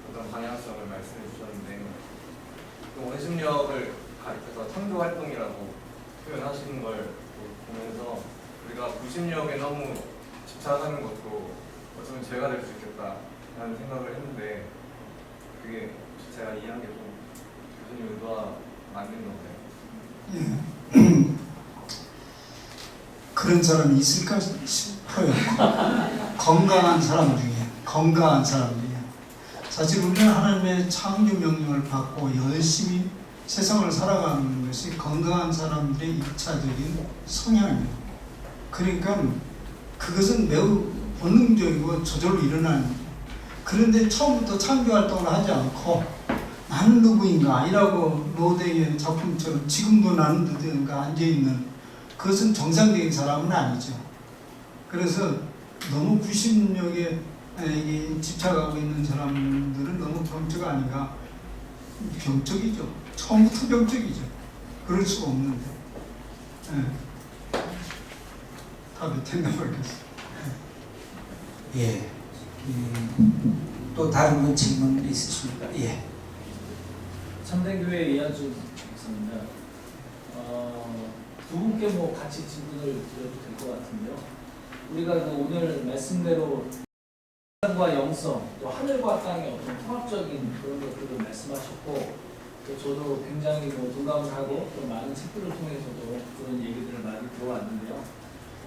어떤 방향성을 말씀해 주셨는데, 그 원심력을 가리켜서 창조 활동이라고 표현하시는 걸 보면서 우리가 구심력에 너무 집착하는 것도 어쩌면 죄가 될 수 있겠다라는 생각을 했는데, 그게 제가 이해한 게 좀 교수님 의도와 맞는 건가요? 예. 그런 사람이 있을까 싶어요. 건강한 사람 중에. 사실 우리는 하나님의 창조 명령을 받고 열심히 세상을 살아가는 것이 건강한 사람들의 일차적인 성향이에요. 그러니까 그것은 매우 본능적이고 저절로 일어나는 거예요. 그런데 처음부터 창조 활동을 하지 않고 나는 누구인가 이라고 로댕의 작품처럼 지금도 나는 누구인가 앉아있는, 그것은 정상적인 사람은 아니죠. 그래서 너무 구심력에 집착하고 있는 사람들은 너무 병적 아닌가. 병적이죠. 처음부터 병적이죠. 그럴 수가 없는데. 답이 됐나 모르겠어요. 예. 또 다른 분 질문 있으십니까? 예. 참된교회 이한준 목사입니다. 두 분께 뭐 같이 질문을 드려도 될 것 같은데요. 우리가 그 오늘 말씀대로 인간과 영성, 또 하늘과 땅의 어떤 통합적인 그런 것들을 말씀하셨고, 또 저도 굉장히 뭐 동감을 하고 또 많은 책들을 통해서도 그런 얘기들을 많이 들어왔는데요.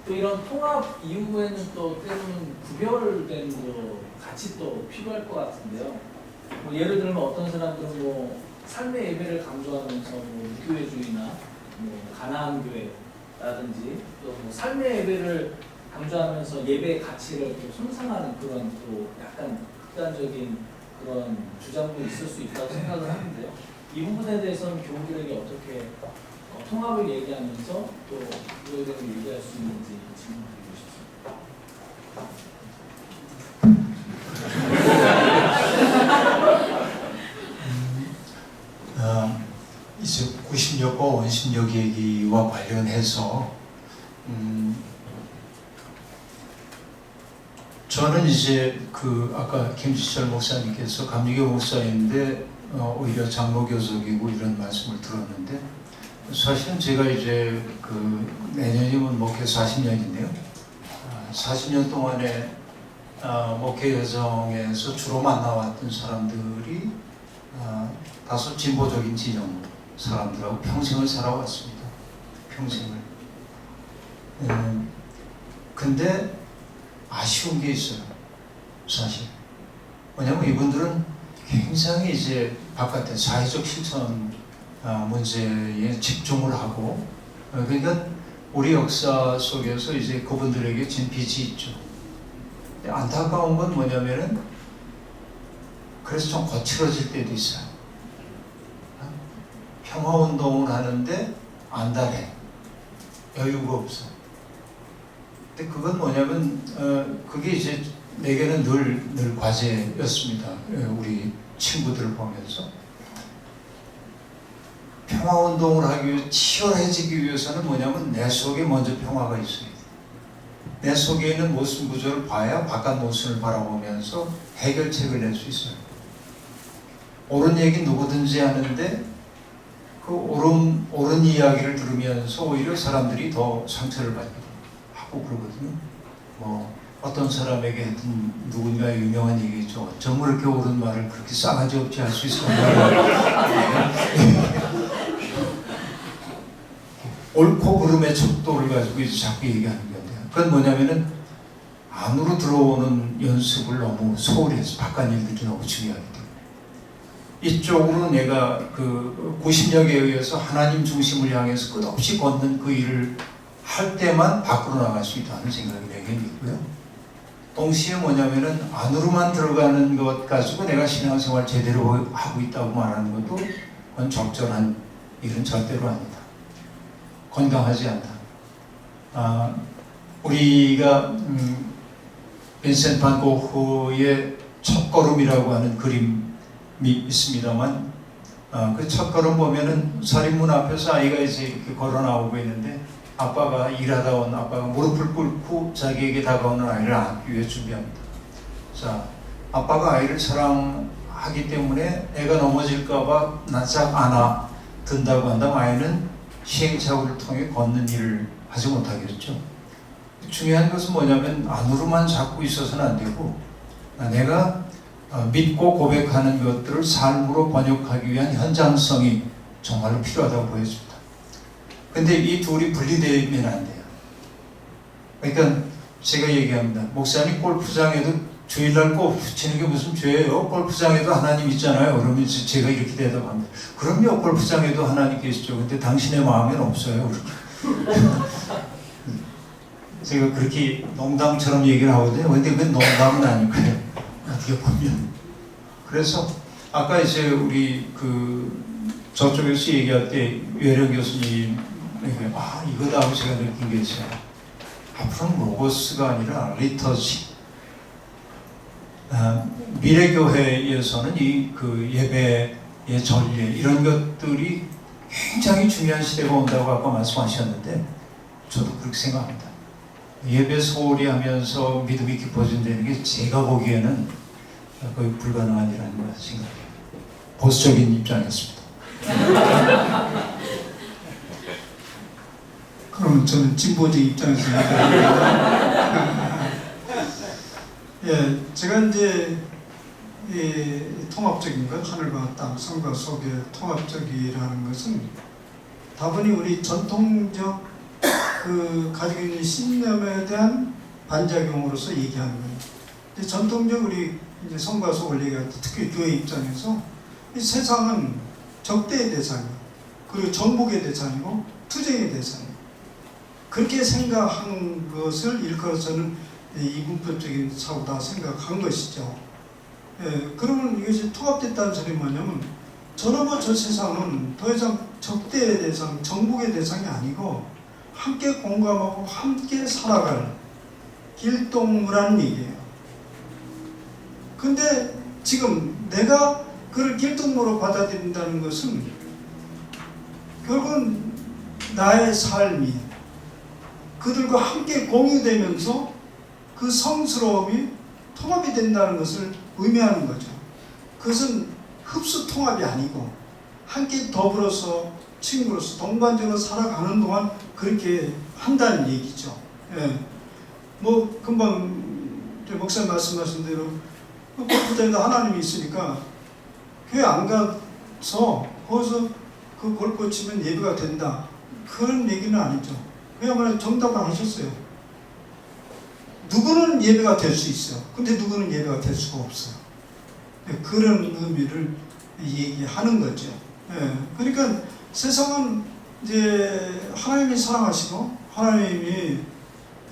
또 이런 통합 이후에는 또 때로는 구별된 같이 또 필요할 것 같은데요. 뭐 예를 들면 어떤 사람들은 뭐 삶의 예배를 강조하면서 뭐 무교회주의나 뭐 가나안 교회라든지 또 뭐 삶의 예배를 강조하면서 예배의 가치를 또 손상하는 그런 또 약간 극단적인 그런 주장도 있을 수 있다고 생각을 하는데요. 이 부분에 대해서는 교우들에게 어떻게 통합을 얘기하면서 또 그거에 대해서 얘기할 수 있는지 질문드리고 싶습니다. 이제 구심력과 원심력 얘기와 관련해서 저는 이제 그 아까 김지철 목사님께서 감리교 목사인데 오히려 장로교석이고 이런 말씀을 들었는데, 사실은 제가 이제 그 내년이면 목회 40년인데요. 40년 동안에 목회 여정에서 주로 만나왔던 사람들이 다소 진보적인 진영 사람들하고 평생을 살아왔습니다. 평생을. 근데 아쉬운 게 있어요. 사실. 뭐냐면 이분들은 굉장히 이제 바깥에 사회적 실천 문제에 집중을 하고, 그러니까 우리 역사 속에서 이제 그분들에게 진 빚이 있죠. 안타까운 건 뭐냐면은 그래서 좀 거칠어질 때도 있어요. 평화운동을 하는데 안달해. 여유가 없어. 근데 그건 뭐냐면 그게 이제 내게는 늘 과제였습니다. 우리 친구들을 보면서 평화운동을 하기 위해 치열해지기 위해서는 뭐냐면 내 속에 먼저 평화가 있어야 돼. 내 속에 있는 모순 구조를 봐야 바깥 모순을 바라보면서 해결책을 낼 수 있어요. 옳은 얘기 누구든지 하는데 그 옳은 이야기를 들으면서 오히려 사람들이 더 상처를 받기도 하고 그러거든요. 뭐 어떤 사람에게 했던 누군가 유명한 얘기죠. 정말 이렇게 옳은 말을 그렇게 싸가지 없이 할 수 있었나. 옳고 그름의 척도를 가지고 이제 자꾸 얘기하는 건데요. 그건 뭐냐면은 안으로 들어오는 연습을 너무 소홀히 해서 바깥 일들이 너무 중요하기 때문에 이쪽으로 내가 그 구심력에 의해서 하나님 중심을 향해서 끝없이 걷는 그 일을 할 때만 밖으로 나갈 수 있다는 생각이 내게 있고요. 동시에 뭐냐면은 안으로만 들어가는 것 가지고 내가 신앙생활 제대로 하고 있다고 말하는 것도 그건 적절한 일은 절대로 아니다. 건강하지 않다. 우리가 빈센트 반 고흐의 첫걸음이라고 하는 그림 있습니다만 그 첫 걸음 보면은 살인문 앞에서 아이가 이제 이렇게 걸어 나오고 있는데 아빠가 일하다 온 아빠가 무릎을 꿇고 자기에게 다가오는 아이를 안기 위해 준비합니다. 자, 아빠가 아이를 사랑하기 때문에 애가 넘어질까봐 낯짝 안아 든다고 한다면 아이는 시행착오를 통해 걷는 일을 하지 못하겠죠. 중요한 것은 뭐냐면 안으로만 잡고 있어서는 안 되고 내가 믿고 고백하는 것들을 삶으로 번역하기 위한 현장성이 정말로 필요하다고 보여집니다. 근데 이 둘이 분리되면 안 돼요. 그러니까 제가 얘기합니다. 목사님 골프장에도 주일날 골프 치는 게 무슨 죄예요? 골프장에도 하나님 있잖아요. 그러면 제가 이렇게 대답합니다. 그럼요, 골프장에도 하나님 계시죠. 근데 당신의 마음에는 없어요. 제가 그렇게 농담처럼 얘기를 하거든요. 근데 그건 농담은 아니고요. 어떻게 보면. 그래서 아까 이제 우리 저쪽에서 얘기할 때 외려 교수님에게 이거다 하고 제가 느낀 게 있어요. 앞으로는 로고스가 아니라 리터지. 미래교회에서는 이 예배의 전례 이런 것들이 굉장히 중요한 시대가 온다고 아까 말씀하셨는데 저도 그렇게 생각합니다. 예배 소홀히 하면서 믿음이 깊어진다는 게 제가 보기에는 거의 불가능한 일 아닌가 생각해요. 보수적인 입장이었습니다. 그럼 저는 진보적 입장에서 얘기합니다. 예, 제가 이제 통합적인 것, 하늘과 땅, 성과 속의 통합적이라는 것은 다분히 우리 전통적 가지고 있는 신념에 대한 반작용으로서 얘기하는 거예요. 이제 전통적 우리 이제 성과 속을 얘기할 때 특히 교회 입장에서 이 세상은 적대의 대상이고 그리고 정복의 대상이고 투쟁의 대상이고 그렇게 생각한 것을 일컬어서는 이분법적인 사고다 생각한 것이죠. 예, 그러면 이것이 통합됐다는 소리는 뭐냐면 저놈의 저 세상은 더 이상 적대의 대상, 정복의 대상이 아니고 함께 공감하고 함께 살아갈 길동무라는 얘기예요. 근데 지금 내가 그를 길동무로 받아들인다는 것은 결국은 나의 삶이 그들과 함께 공유되면서 그 성스러움이 통합이 된다는 것을 의미하는 거죠. 그것은 흡수 통합이 아니고 함께 더불어서 친구로서 동반적으로 살아가는 동안 그렇게 한다는 얘기죠. 예. 뭐 금방 목사님 말씀하신 대로 골프장에도 하나님이 있으니까 교회 안 가서 거기서 그 골프 치면 예배가 된다 그런 얘기는 아니죠. 그야말로 정답을 하셨어요. 누구는 예배가 될 수 있어요. 근데 누구는 예배가 될 수가 없어요. 그런 의미를 얘기하는 거죠. 예. 그러니까 세상은 이제 하나님이 사랑하시고 하나님이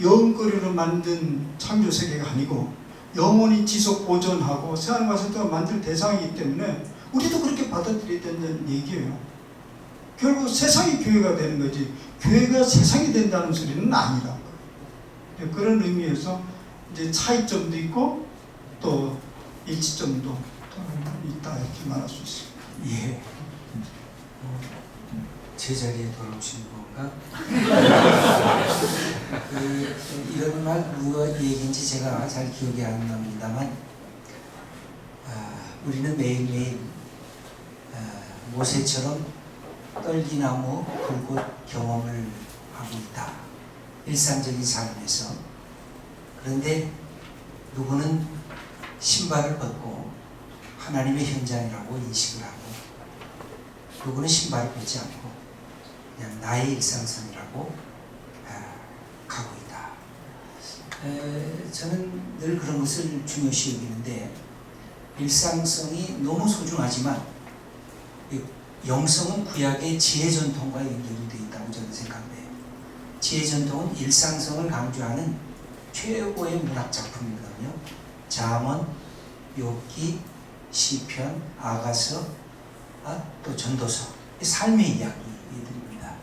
영원거리로 만든 창조 세계가 아니고 영원히 지속 보존하고 세상과 세상을 만들 대상이기 때문에 우리도 그렇게 받아들여야 된다는 얘기예요. 결국 세상이 교회가 되는 거지 교회가 세상이 된다는 소리는 아니라고. 그런 의미에서 이제 차이점도 있고 또 일치점도 있다 이렇게 말할 수 있습니다. 예. 제자리에 돌아오신 건가? 이런 말 누가 얘기인지 제가 잘 기억이 안 납니다만 우리는 매일매일 모세처럼 떨기나무 굴꽃 경험을 하고 있다. 일상적인 삶에서. 그런데 누구는 신발을 벗고 하나님의 현장이라고 인식을 하고 누구는 신발을 벗지 않고 그냥 나의 일상성이라고 가고 있다. 저는 늘 그런 것을 중요시 여기는데 일상성이 너무 소중하지만 영성은 구약의 지혜 전통과 연결이 되어 있다고 저는 생각해요. 지혜 전통은 일상성을 강조하는 최고의 문학 작품이거든요. 잠언, 욥기, 시편, 아가서, 또 전도서, 삶의 이야기들입니다.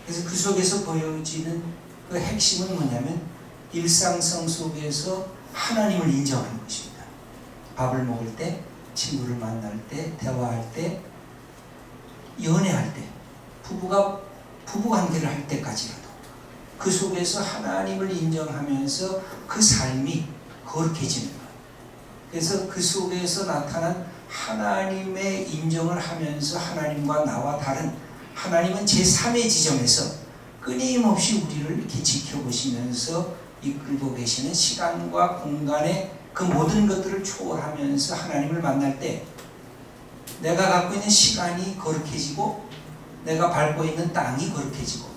그래서 그 속에서 보여지는 그 핵심은 뭐냐면 일상성 속에서 하나님을 인정하는 것입니다. 밥을 먹을 때 친구를 만날 때, 대화할 때, 연애할 때, 부부관계를 할 때까지라도 그 속에서 하나님을 인정하면서 그 삶이 거룩해지는 거예요. 그래서 그 속에서 나타난 하나님의 인정을 하면서 하나님과 나와 다른 하나님은 제3의 지점에서 끊임없이 우리를 이렇게 지켜보시면서 이끌고 계시는 시간과 공간의 그 모든 것들을 초월하면서 하나님을 만날 때 내가 갖고 있는 시간이 거룩해지고 내가 밟고 있는 땅이 거룩해지고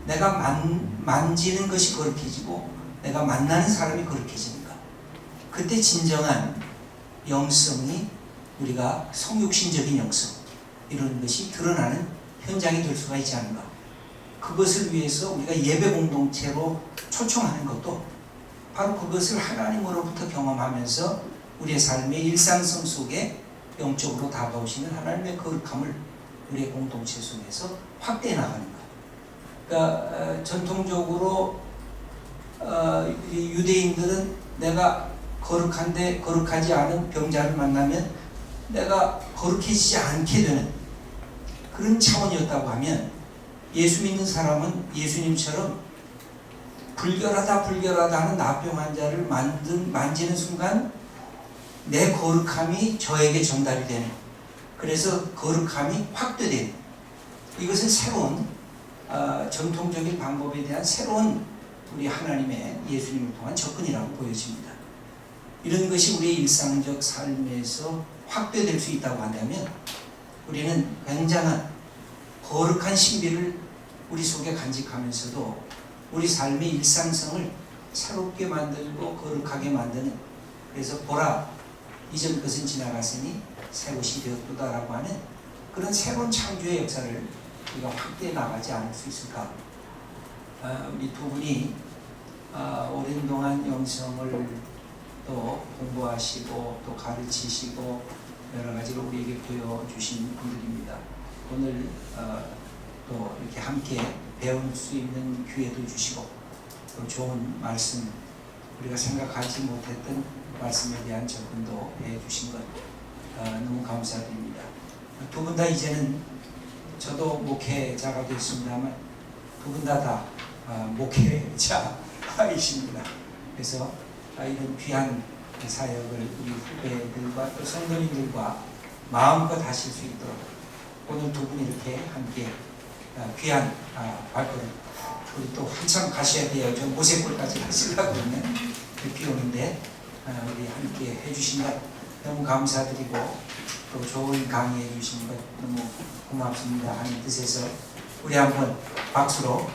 내가 만지는 것이 거룩해지고 내가 만나는 사람이 거룩해지니까 그때 진정한 영성이 우리가 성육신적인 영성 이런 것이 드러나는 현장이 될 수가 있지 않은가. 그것을 위해서 우리가 예배 공동체로 초청하는 것도 바로 그것을 하나님으로부터 경험하면서 우리의 삶의 일상성 속에 영적으로 다가오시는 하나님의 거룩함을 우리의 공동체 속에서 확대해 나가는 것. 그러니까 전통적으로 유대인들은 내가 거룩한데 거룩하지 않은 병자를 만나면 내가 거룩해지지 않게 되는 그런 차원이었다고 하면 예수 믿는 사람은 예수님처럼 불결하다 하는 나병 환자를 만지는 순간 내 거룩함이 저에게 전달이 되는, 그래서 거룩함이 확대되는, 이것은 새로운 전통적인 방법에 대한 새로운 우리 하나님의 예수님을 통한 접근이라고 보여집니다. 이런 것이 우리의 일상적 삶에서 확대될 수 있다고 한다면 우리는 굉장한 거룩한 신비를 우리 속에 간직하면서도 우리 삶의 일상성을 새롭게 만들고 거룩하게 만드는, 그래서 보라 이전 것은 지나갔으니 새 것이 되었도다라고 하는 그런 새로운 창조의 역사를 우리가 확대해 나가지 않을 수 있을까. 우리 두 분이 오랜 동안 영성을 또 공부하시고 또 가르치시고 여러 가지로 우리에게 보여주신 분들입니다. 오늘 또 이렇게 함께 배울 수 있는 기회도 주시고 또 좋은 말씀, 우리가 생각하지 못했던 말씀에 대한 접근도 해주신 것 너무 감사드립니다. 두 분 다 이제는 저도 목회자가 됐습니다만 두 분 다 목회자이십니다. 그래서 이런 귀한 사역을 우리 후배들과 또 성도님들과 마음껏 하실 수 있도록 오늘 두 분이 이렇게 함께 귀한 발걸음, 우리 또 한참 가셔야 돼요. 좀 모세골까지 가시려고 하면 비 오는데 우리 함께 해주신 것 너무 감사드리고 또 좋은 강의해 주신 것 너무 고맙습니다 하는 뜻에서 우리 한번 박수로